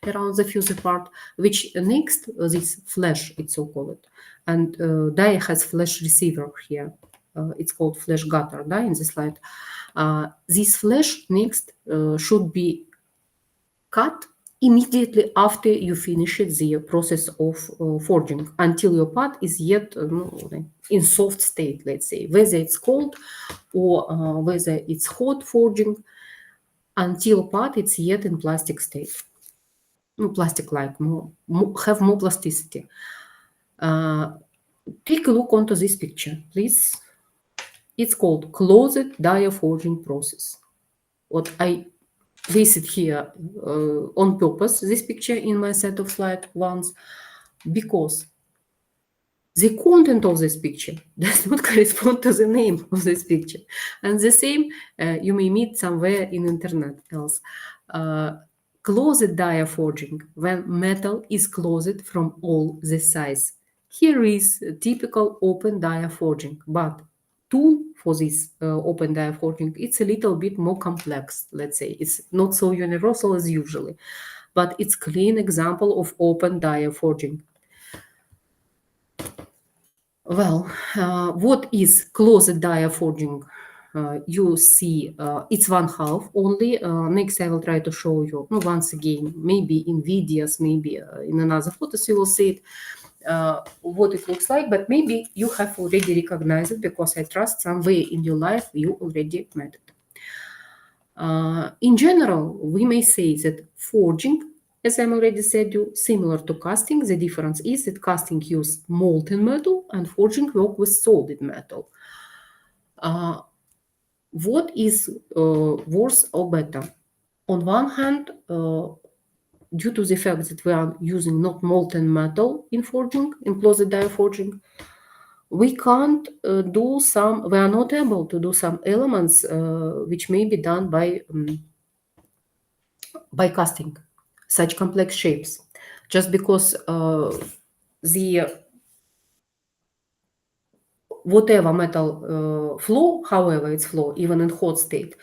around the fuse part, which next this flash, it's so called, and die has flash receiver here. It's called flash gutter die in the slide. This flash next should be cut immediately after you finish the process of forging, until your part is yet in soft state, let's say, whether it's cold or whether it's hot forging, until part it's yet in plastic state. Plastic-like, have more plasticity. Take a look onto this picture, please. It's called closed die forging process. What I placed here on purpose, this picture in my set of slide ones, because the content of this picture does not correspond to the name of this picture. And the same you may meet somewhere in internet else. Closed die forging, when metal is closed from all the sides. Here is a typical open die forging, but tool for this open die forging, it's a little bit more complex, let's say. It's not so universal as usually, but it's clean example of open die forging. Well, what is closed die forging? You see it's one half only. Next I will try to show you once again, maybe in videos, maybe in another photos you will see it, what it looks like, but maybe you have already recognized it, because I trust somewhere in your life you already met it. In general, we may say that forging, as I already said, you similar to casting. The difference is that casting uses molten metal and forging work with solid metal. What is worse or better? On one hand, due to the fact that we are using not molten metal in forging, in closed die forging, we can't we are not able to do some elements which may be done by casting such complex shapes, just because the whatever metal flow, however it's flow, even in hot state,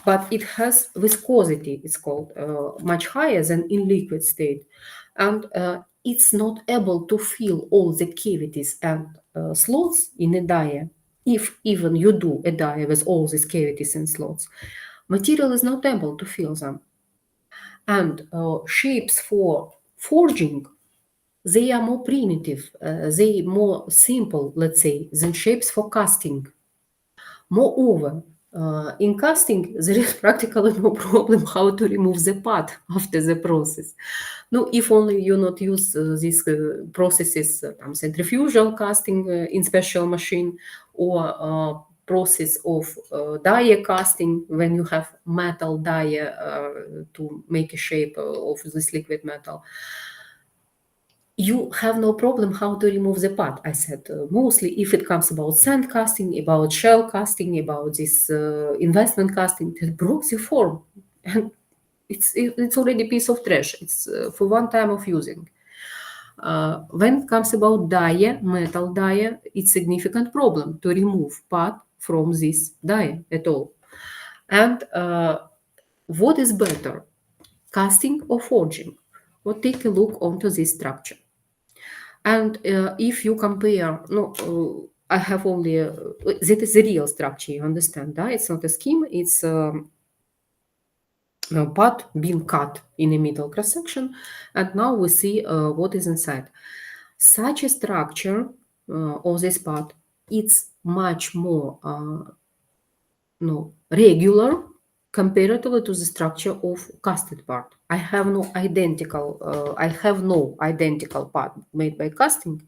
but it has viscosity, it's called, much higher than in liquid state, and it's not able to fill all the cavities and slots in a die if even you do a die with all these cavities and slots, material is not able to fill them. And shapes for forging, they are more primitive, they more simple, let's say, than shapes for casting. Moreover, in casting, there is practically no problem how to remove the part after the process. No, if only you not use these processes, centrifugal casting in special machine, or process of die casting when you have metal die to make a shape of this liquid metal. You have no problem how to remove the part. I said mostly if it comes about sand casting, about shell casting, about this investment casting, that broke the form, and it's already a piece of trash. It's for one time of using. When it comes about die, metal die, it's significant problem to remove part from this die at all. And what is better, casting or forging? Well, take a look onto this structure. And if you compare, no, I have only, that is the real structure, you understand, да? It's not a scheme, it's a part being cut in the middle cross section, and now we see what is inside. Such a structure of this part, it's much more regular comparatively to the structure of casted part. I have no identical part made by casting.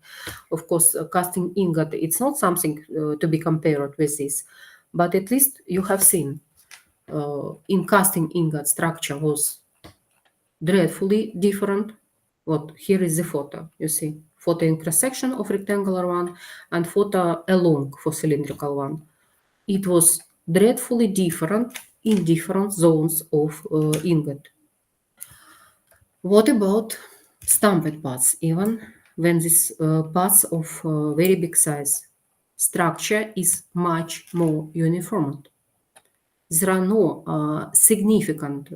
Of course, casting ingot, it's not something to be compared with this, but at least you have seen in casting ingot structure was dreadfully different. What here is the photo, you see, photo in cross section of rectangular one and photo along for cylindrical one. It was dreadfully different in different zones of ingot. What about stamped parts? Even when these parts of very big size, structure is much more uniform. There are no significant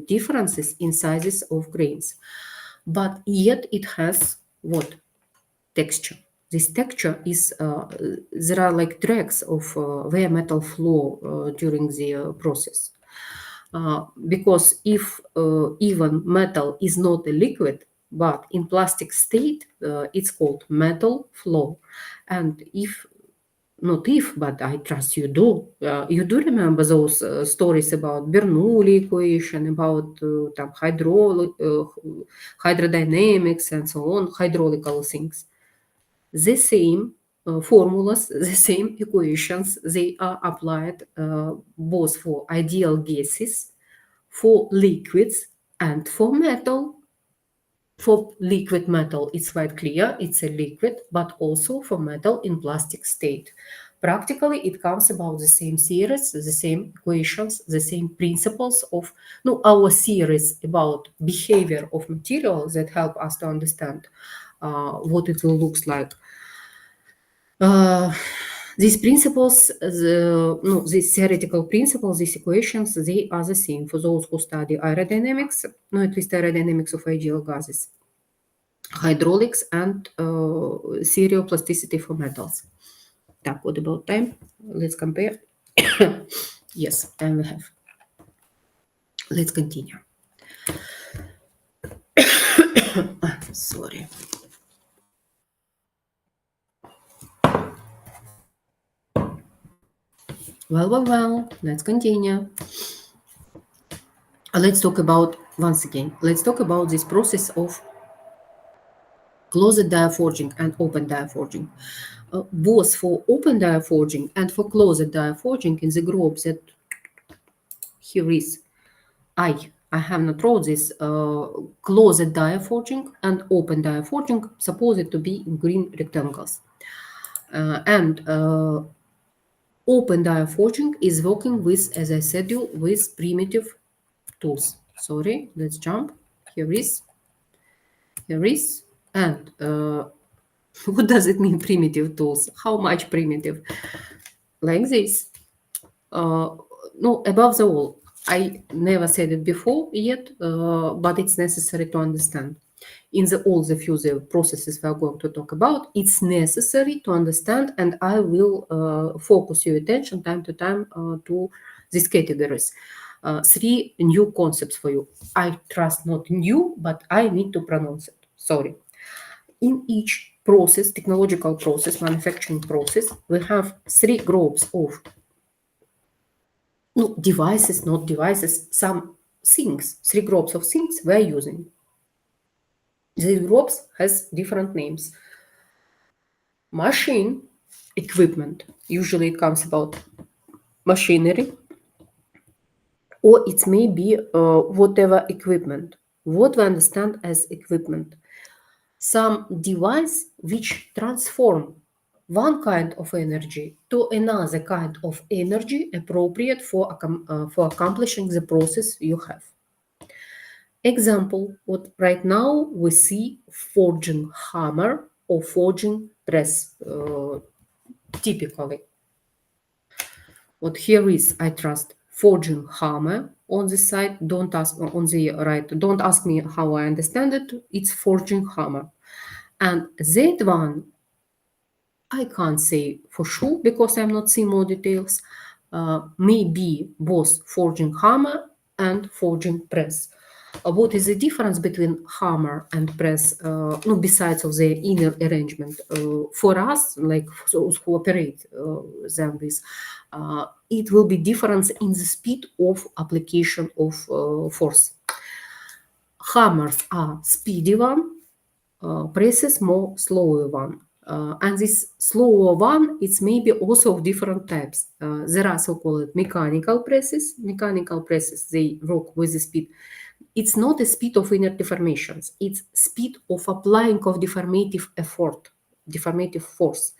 differences in sizes of grains, but yet it has what? Texture. This texture is, there are like tracks of bare metal flow during the process. Because if even metal is not a liquid, but in plastic state, it's called metal flow. And if not if, but I trust you do. You do remember those stories about Bernoulli equation, about hydrodynamics, and so on, hydraulical things. The same formulas, the same equations, they are applied both for ideal gases, for liquids, and for metal. For liquid metal, it's quite clear, it's a liquid, but also for metal in plastic state. Practically, it comes about the same theories, the same equations, the same principles of our theories about behavior of materials that help us to understand what it will look like. These principles, these theoretical principles, these equations, they are the same for those who study aerodynamics, at least aerodynamics of ideal gases, hydraulics, and theory of plasticity for metals. Так, what about time? Let's compare. Yes, time we have. Let's continue. Sorry. Well, let's continue. Let's talk about, once again, let's talk about this process of closed die forging and open die forging. Both for open die forging and for closed die forging in the group that here is, I have not wrote this, closed die forging and open die forging supposed to be in green rectangles. And open die forging is working with, as I said you, with primitive tools. Sorry, let's jump. Here is, and what does it mean, primitive tools? How much primitive? Like this. No, above the all, I never said it before yet, but it's necessary to understand. in all the future processes we are going to talk about, it's necessary to understand, and I will focus your attention time to time to these categories. Three new concepts for you. I trust not new, but I need to pronounce it. Sorry. In each process, technological process, manufacturing process, we have three groups of devices, not devices, some things, three groups of things we're using. These groups has different names. Machine, equipment. Usually it comes about machinery, or it may be whatever equipment. What we understand as equipment? Some device which transform one kind of energy to another kind of energy appropriate for accomplishing the process you have. Example, what right now we see forging hammer or forging press, typically. What here is, I trust, forging hammer on the side. Don't ask on the right. Don't ask me how I understand it. It's forging hammer, and that one I can't say for sure because I'm not seeing more details. Maybe both forging hammer and forging press. What is the difference between hammer and press? Besides of the inner arrangement, for us, like those who operate them with, it will be difference in the speed of application of force. Hammers are speedy one, presses more slower one. And this slower one, it's maybe also of different types. There are so-called mechanical presses. Mechanical presses, they work with the speed. It's not the speed of inner deformations. It's speed of applying of deformative effort, deformative force.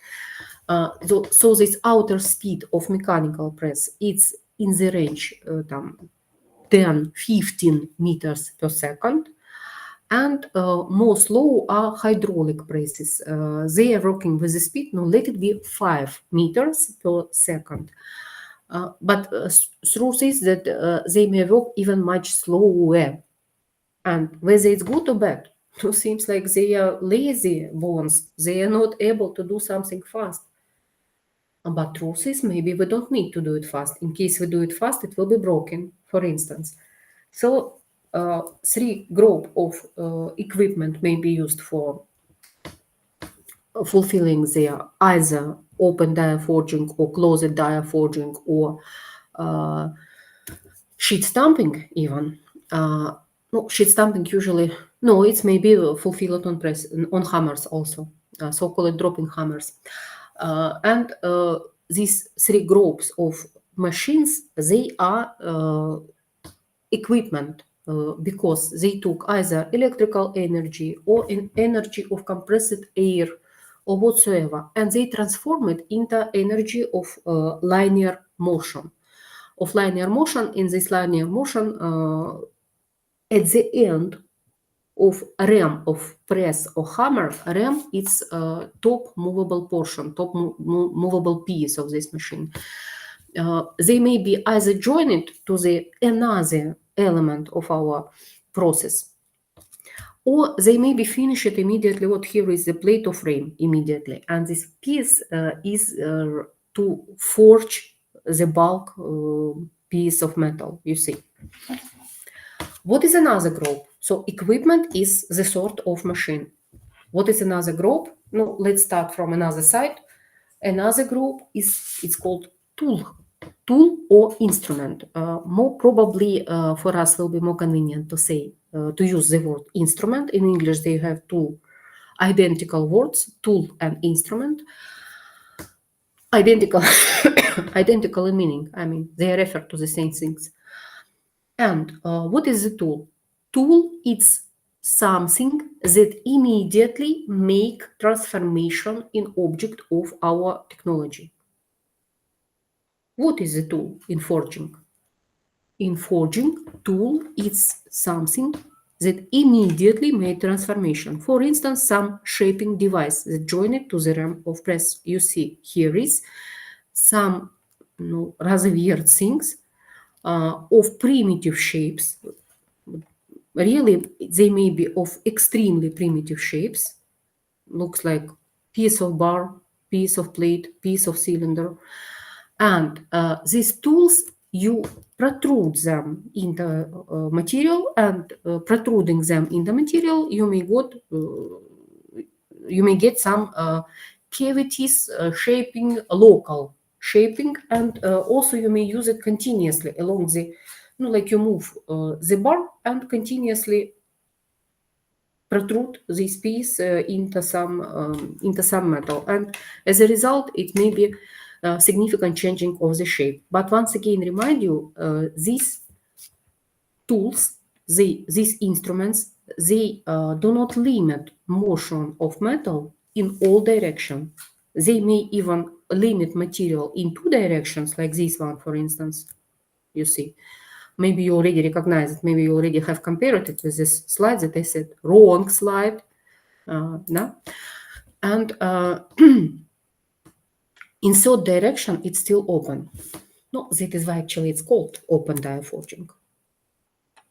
So this outer speed of mechanical press, it's in the range 10, 15 meters per second. And more slow are hydraulic presses. They are working with the speed, let it be 5 meters per second. But truth is that they may work even much slower. And whether it's good or bad, it seems like they are lazy bones. They are not able to do something fast. But truth is, maybe we don't need to do it fast. In case we do it fast, it will be broken, for instance. So three group of equipment may be used for fulfilling their either open die forging or closed die forging or sheet stamping even. Sheet stamping usually, it's maybe fulfilled on press, on hammers also, so-called dropping hammers. And these three groups of machines, they are equipment because they took either electrical energy or an energy of compressed air or whatsoever, and they transform it into energy of linear motion. In this linear motion, at the end of ram of press or hammer, ram is top movable portion, top movable piece of this machine. They may be either joined to the another element of our process, or they may be finished immediately. What here is the plate of frame immediately, and this piece is to forge the bulk piece of metal, you see. What is another group? So equipment is the sort of machine. What is another group? Let's start from another side. Another group it's called tool or instrument. More probably for us will be more convenient to say to use the word instrument. In English, they have two identical words, tool and instrument. Identical, identical in meaning. I mean, they refer to the same things. And what is the tool? Tool is something that immediately make transformation in object of our technology. What is the tool in forging? In forging, tool is something that immediately made transformation. For instance, some shaping device that join it to the ram of press. You see, here is some rather weird things of primitive shapes, really, they may be of extremely primitive shapes, looks like piece of bar, piece of plate, piece of cylinder. And these tools, you protrude them in the material, and protruding them in the material, you may get some cavities, shaping, local shaping, and also you may use it continuously along the, like you move the bar and continuously protrude this piece into some metal, and as a result, it may be significant changing of the shape. But once again, remind you, these tools, these instruments, they do not limit motion of metal in all directions. They may even limit material in two directions, like this one, for instance. You see, maybe you already recognize it. Maybe you already have compared it with this slide that I said, wrong slide. No? And in third direction, it's still open. No, that is why actually it's called open die forging.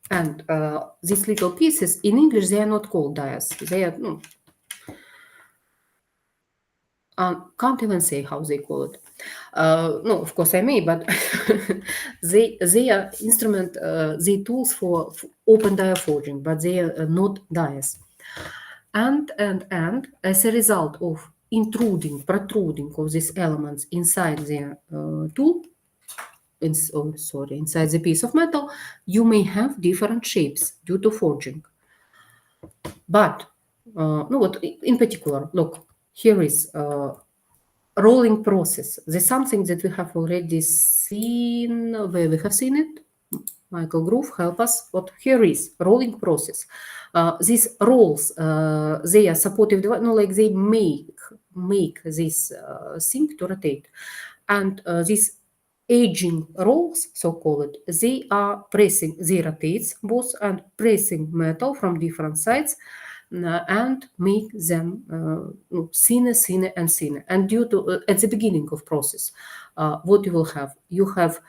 And these little pieces, in English, they are not called dies. They are, can't even say how they call it. No, of course I may, but they are instrument, they tools for open die forging, but they are not dies. And as a result of protruding of these elements inside the tool, inside the piece of metal, you may have different shapes due to forging. But no, what in particular, look, here is rolling process. There's something that we have already seen, where we have seen it. Michael Groove, help us. What here is rolling process. These rolls, they are supportive device, no, like they make this thing to rotate, and these aging rolls, so called, they rotates both and pressing metal from different sides and make them thinner, thinner, and thinner. And due to at the beginning of process, what you will have, you have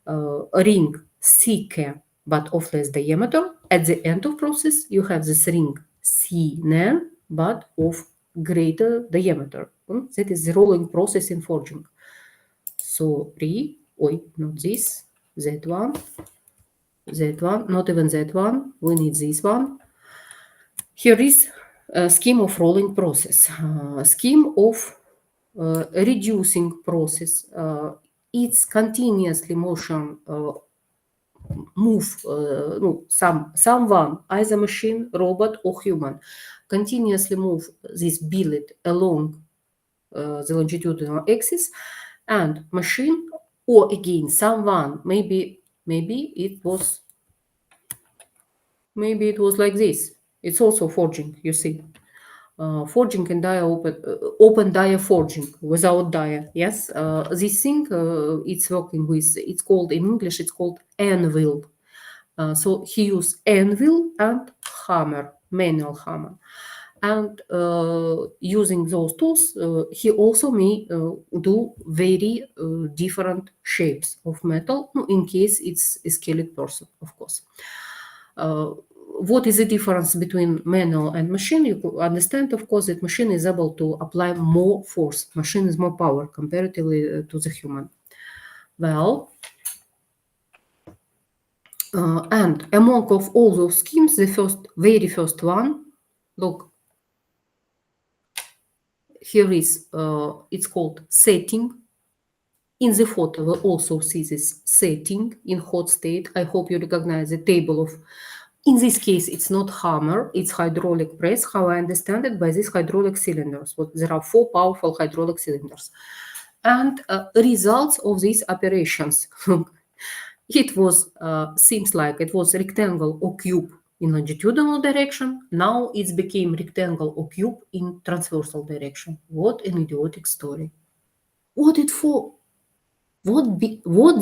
a ring thicker but of less diameter. At the end of process, you have this ring thinner but of greater diameter. That is the rolling process in forging. So not this, that one, not even that one. We need this one. Here is a scheme of rolling process, scheme of reducing process. It's continuously motion move no, someone, either machine, robot, or human, continuously move this billet along the longitudinal axis, and machine, or again someone, maybe it was like this. It's also forging, you see. Forging and die open die forging without die. Yes, this thing it's working with. It's called in English. It's called anvil. So he used anvil and hammer, manual hammer, and using those tools, he also may do very different shapes of metal. In case it's a skilled person, of course. What is the difference between manual and machine? You could understand, of course, that machine is able to apply more force. Machine is more power comparatively to the human. Well, and among of all those schemes, the very first one, look, here is, it's called setting. In the photo, we also see this setting in hot state. I hope you recognize the table of, in this case, it's not hammer, it's hydraulic press, how I understand it, by these hydraulic cylinders. There are 4 powerful hydraulic cylinders. And results of these operations. It was, seems like it was rectangle or cube in longitudinal direction. Now it became rectangle or cube in transversal direction. What an idiotic story. What it for? What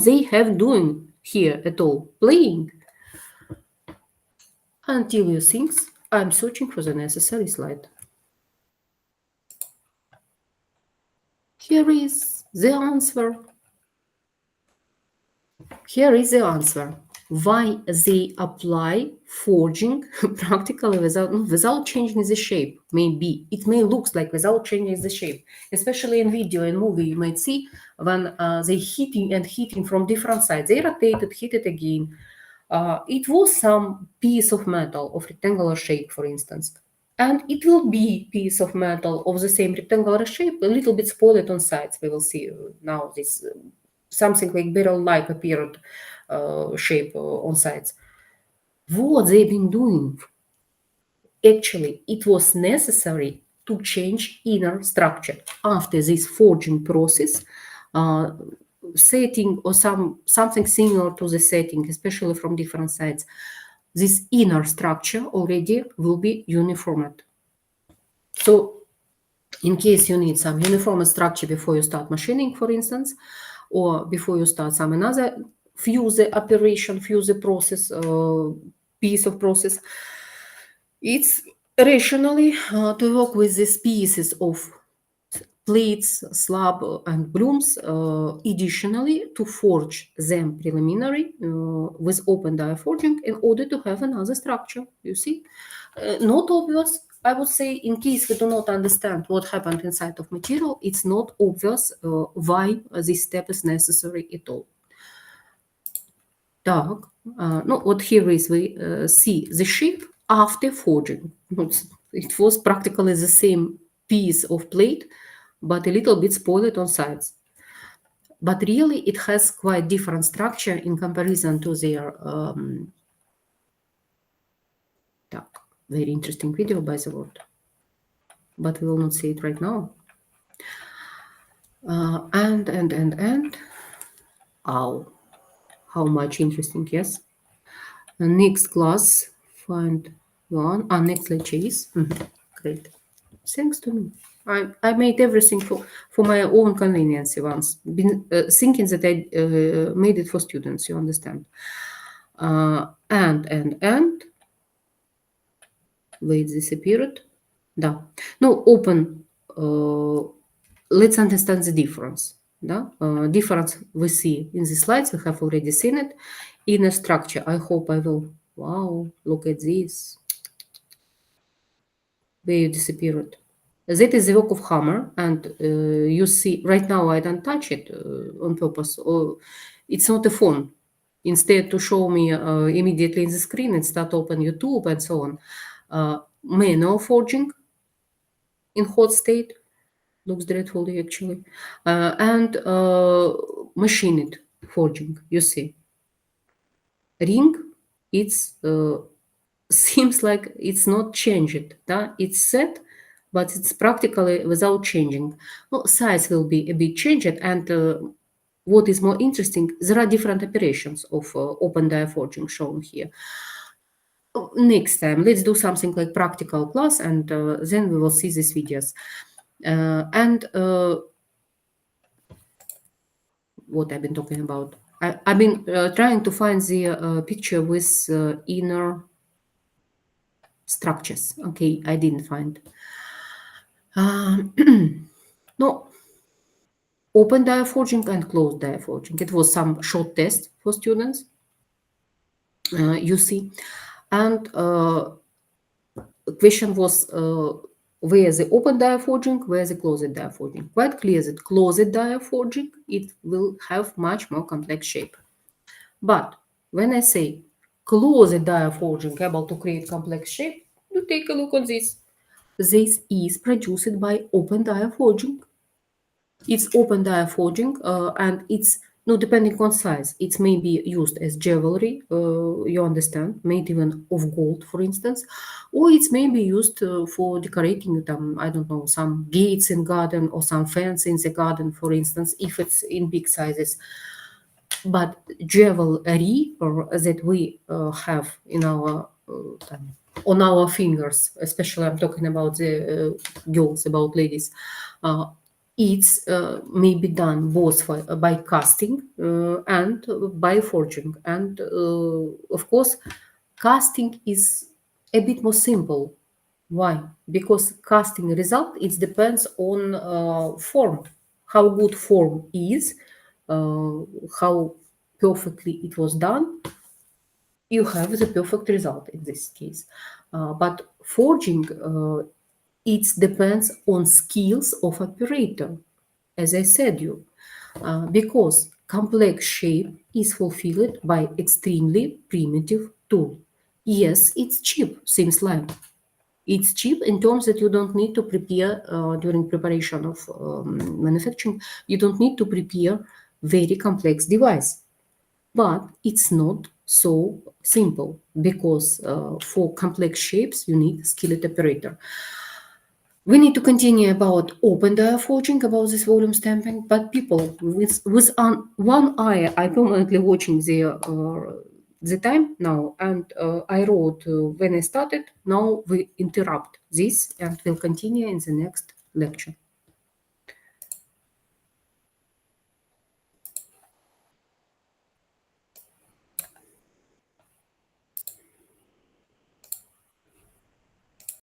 they have doing here at all? Playing? Until you think, I'm searching for the necessary slide. Here is the answer. Here is the answer. why they apply forging practically without changing the shape. Maybe it may look like without changing the shape, especially in video and movie. You might see when they hitting and hitting from different sides. They rotated, hit it again. It was some piece of metal of rectangular shape, for instance, and it will be piece of metal of the same rectangular shape, a little bit spoiled on sides. We will see now this something like barrel-like appeared shape on sides. What they've been doing, actually, it was necessary to change inner structure after this forging process. Uh, Setting or something similar to the setting, especially from different sides, this inner structure already will be uniformed. So in case you need some uniform structure before you start machining, for instance, or before you start some another fuse operation, fuse process, piece of process, it's rationally to work with these pieces of plates, slab, and blooms, additionally to forge them preliminary with open die forging in order to have another structure. You see, not obvious. I would say, in case we do not understand what happened inside of material, it's not obvious why this step is necessary at all. Так, no, what here is we see the shape after forging. It was practically the same piece of plate, but a little bit spoiled on sides. But really, it has quite different structure in comparison to their very interesting video, by the word. But we will not see it right now. And oh, how much interesting, yes. Next class, find one. Next lecture. Great. Thanks to me. I made everything for my own convenience once, been thinking that I made it for students, you understand. And wait, disappeared. Да. No, open. Let's understand the difference. Да? Difference we see in the slides, we have already seen it. Inner structure, I hope I will. Wow, look at this. Where you disappeared. That is the work of hammer, and you see right now I don't touch it on purpose. Or it's not a phone. Instead, to show me immediately in the screen, it start open YouTube and so on. Manual forging in hot state looks dreadfully actually, and machined forging. You see, ring. It's seems like it's not changed. Да? It's set, but it's practically without changing. Well, size will be a bit changed, and what is more interesting, there are different operations of open die forging shown here. Next time, let's do something like practical class, and then we will see these videos. And what I've been talking about. I've been trying to find the picture with inner structures. Okay, I didn't find. No, open die forging and closed die forging. It was some short test for students, you see. And the question was where the open die forging, where the closed die forging. Quite clear that closed die forging, it will have much more complex shape. But when I say closed die forging able to create complex shape, you take a look on this. This is produced by open die forging. It's open die forging, and it's no depending on size. It may be used as jewelry, you understand, made even of gold, for instance, or it may be used for decorating I don't know, some gates in garden or some fence in the garden, for instance, if it's in big sizes. But jewelry that we have in our on our fingers, especially I'm talking about the girls, about ladies, it's may be done both by casting and by forging. And of course, casting is a bit more simple. Why? Because casting result, it depends on form, how good form is, how perfectly it was done. you have the perfect result in this case. But forging, it depends on skills of operator, as I said you, because complex shape is fulfilled by extremely primitive tool. Yes, it's cheap, seems like. It's cheap in terms that you don't need to prepare during preparation of manufacturing. You don't need to prepare very complex device, but it's not so simple because for complex shapes you need skilled operator. We need to continue about open die forging, about this volume stamping, but people with one eye, I permanently watching the time now, and I wrote when I started. Now we interrupt this and we'll continue in the next lecture.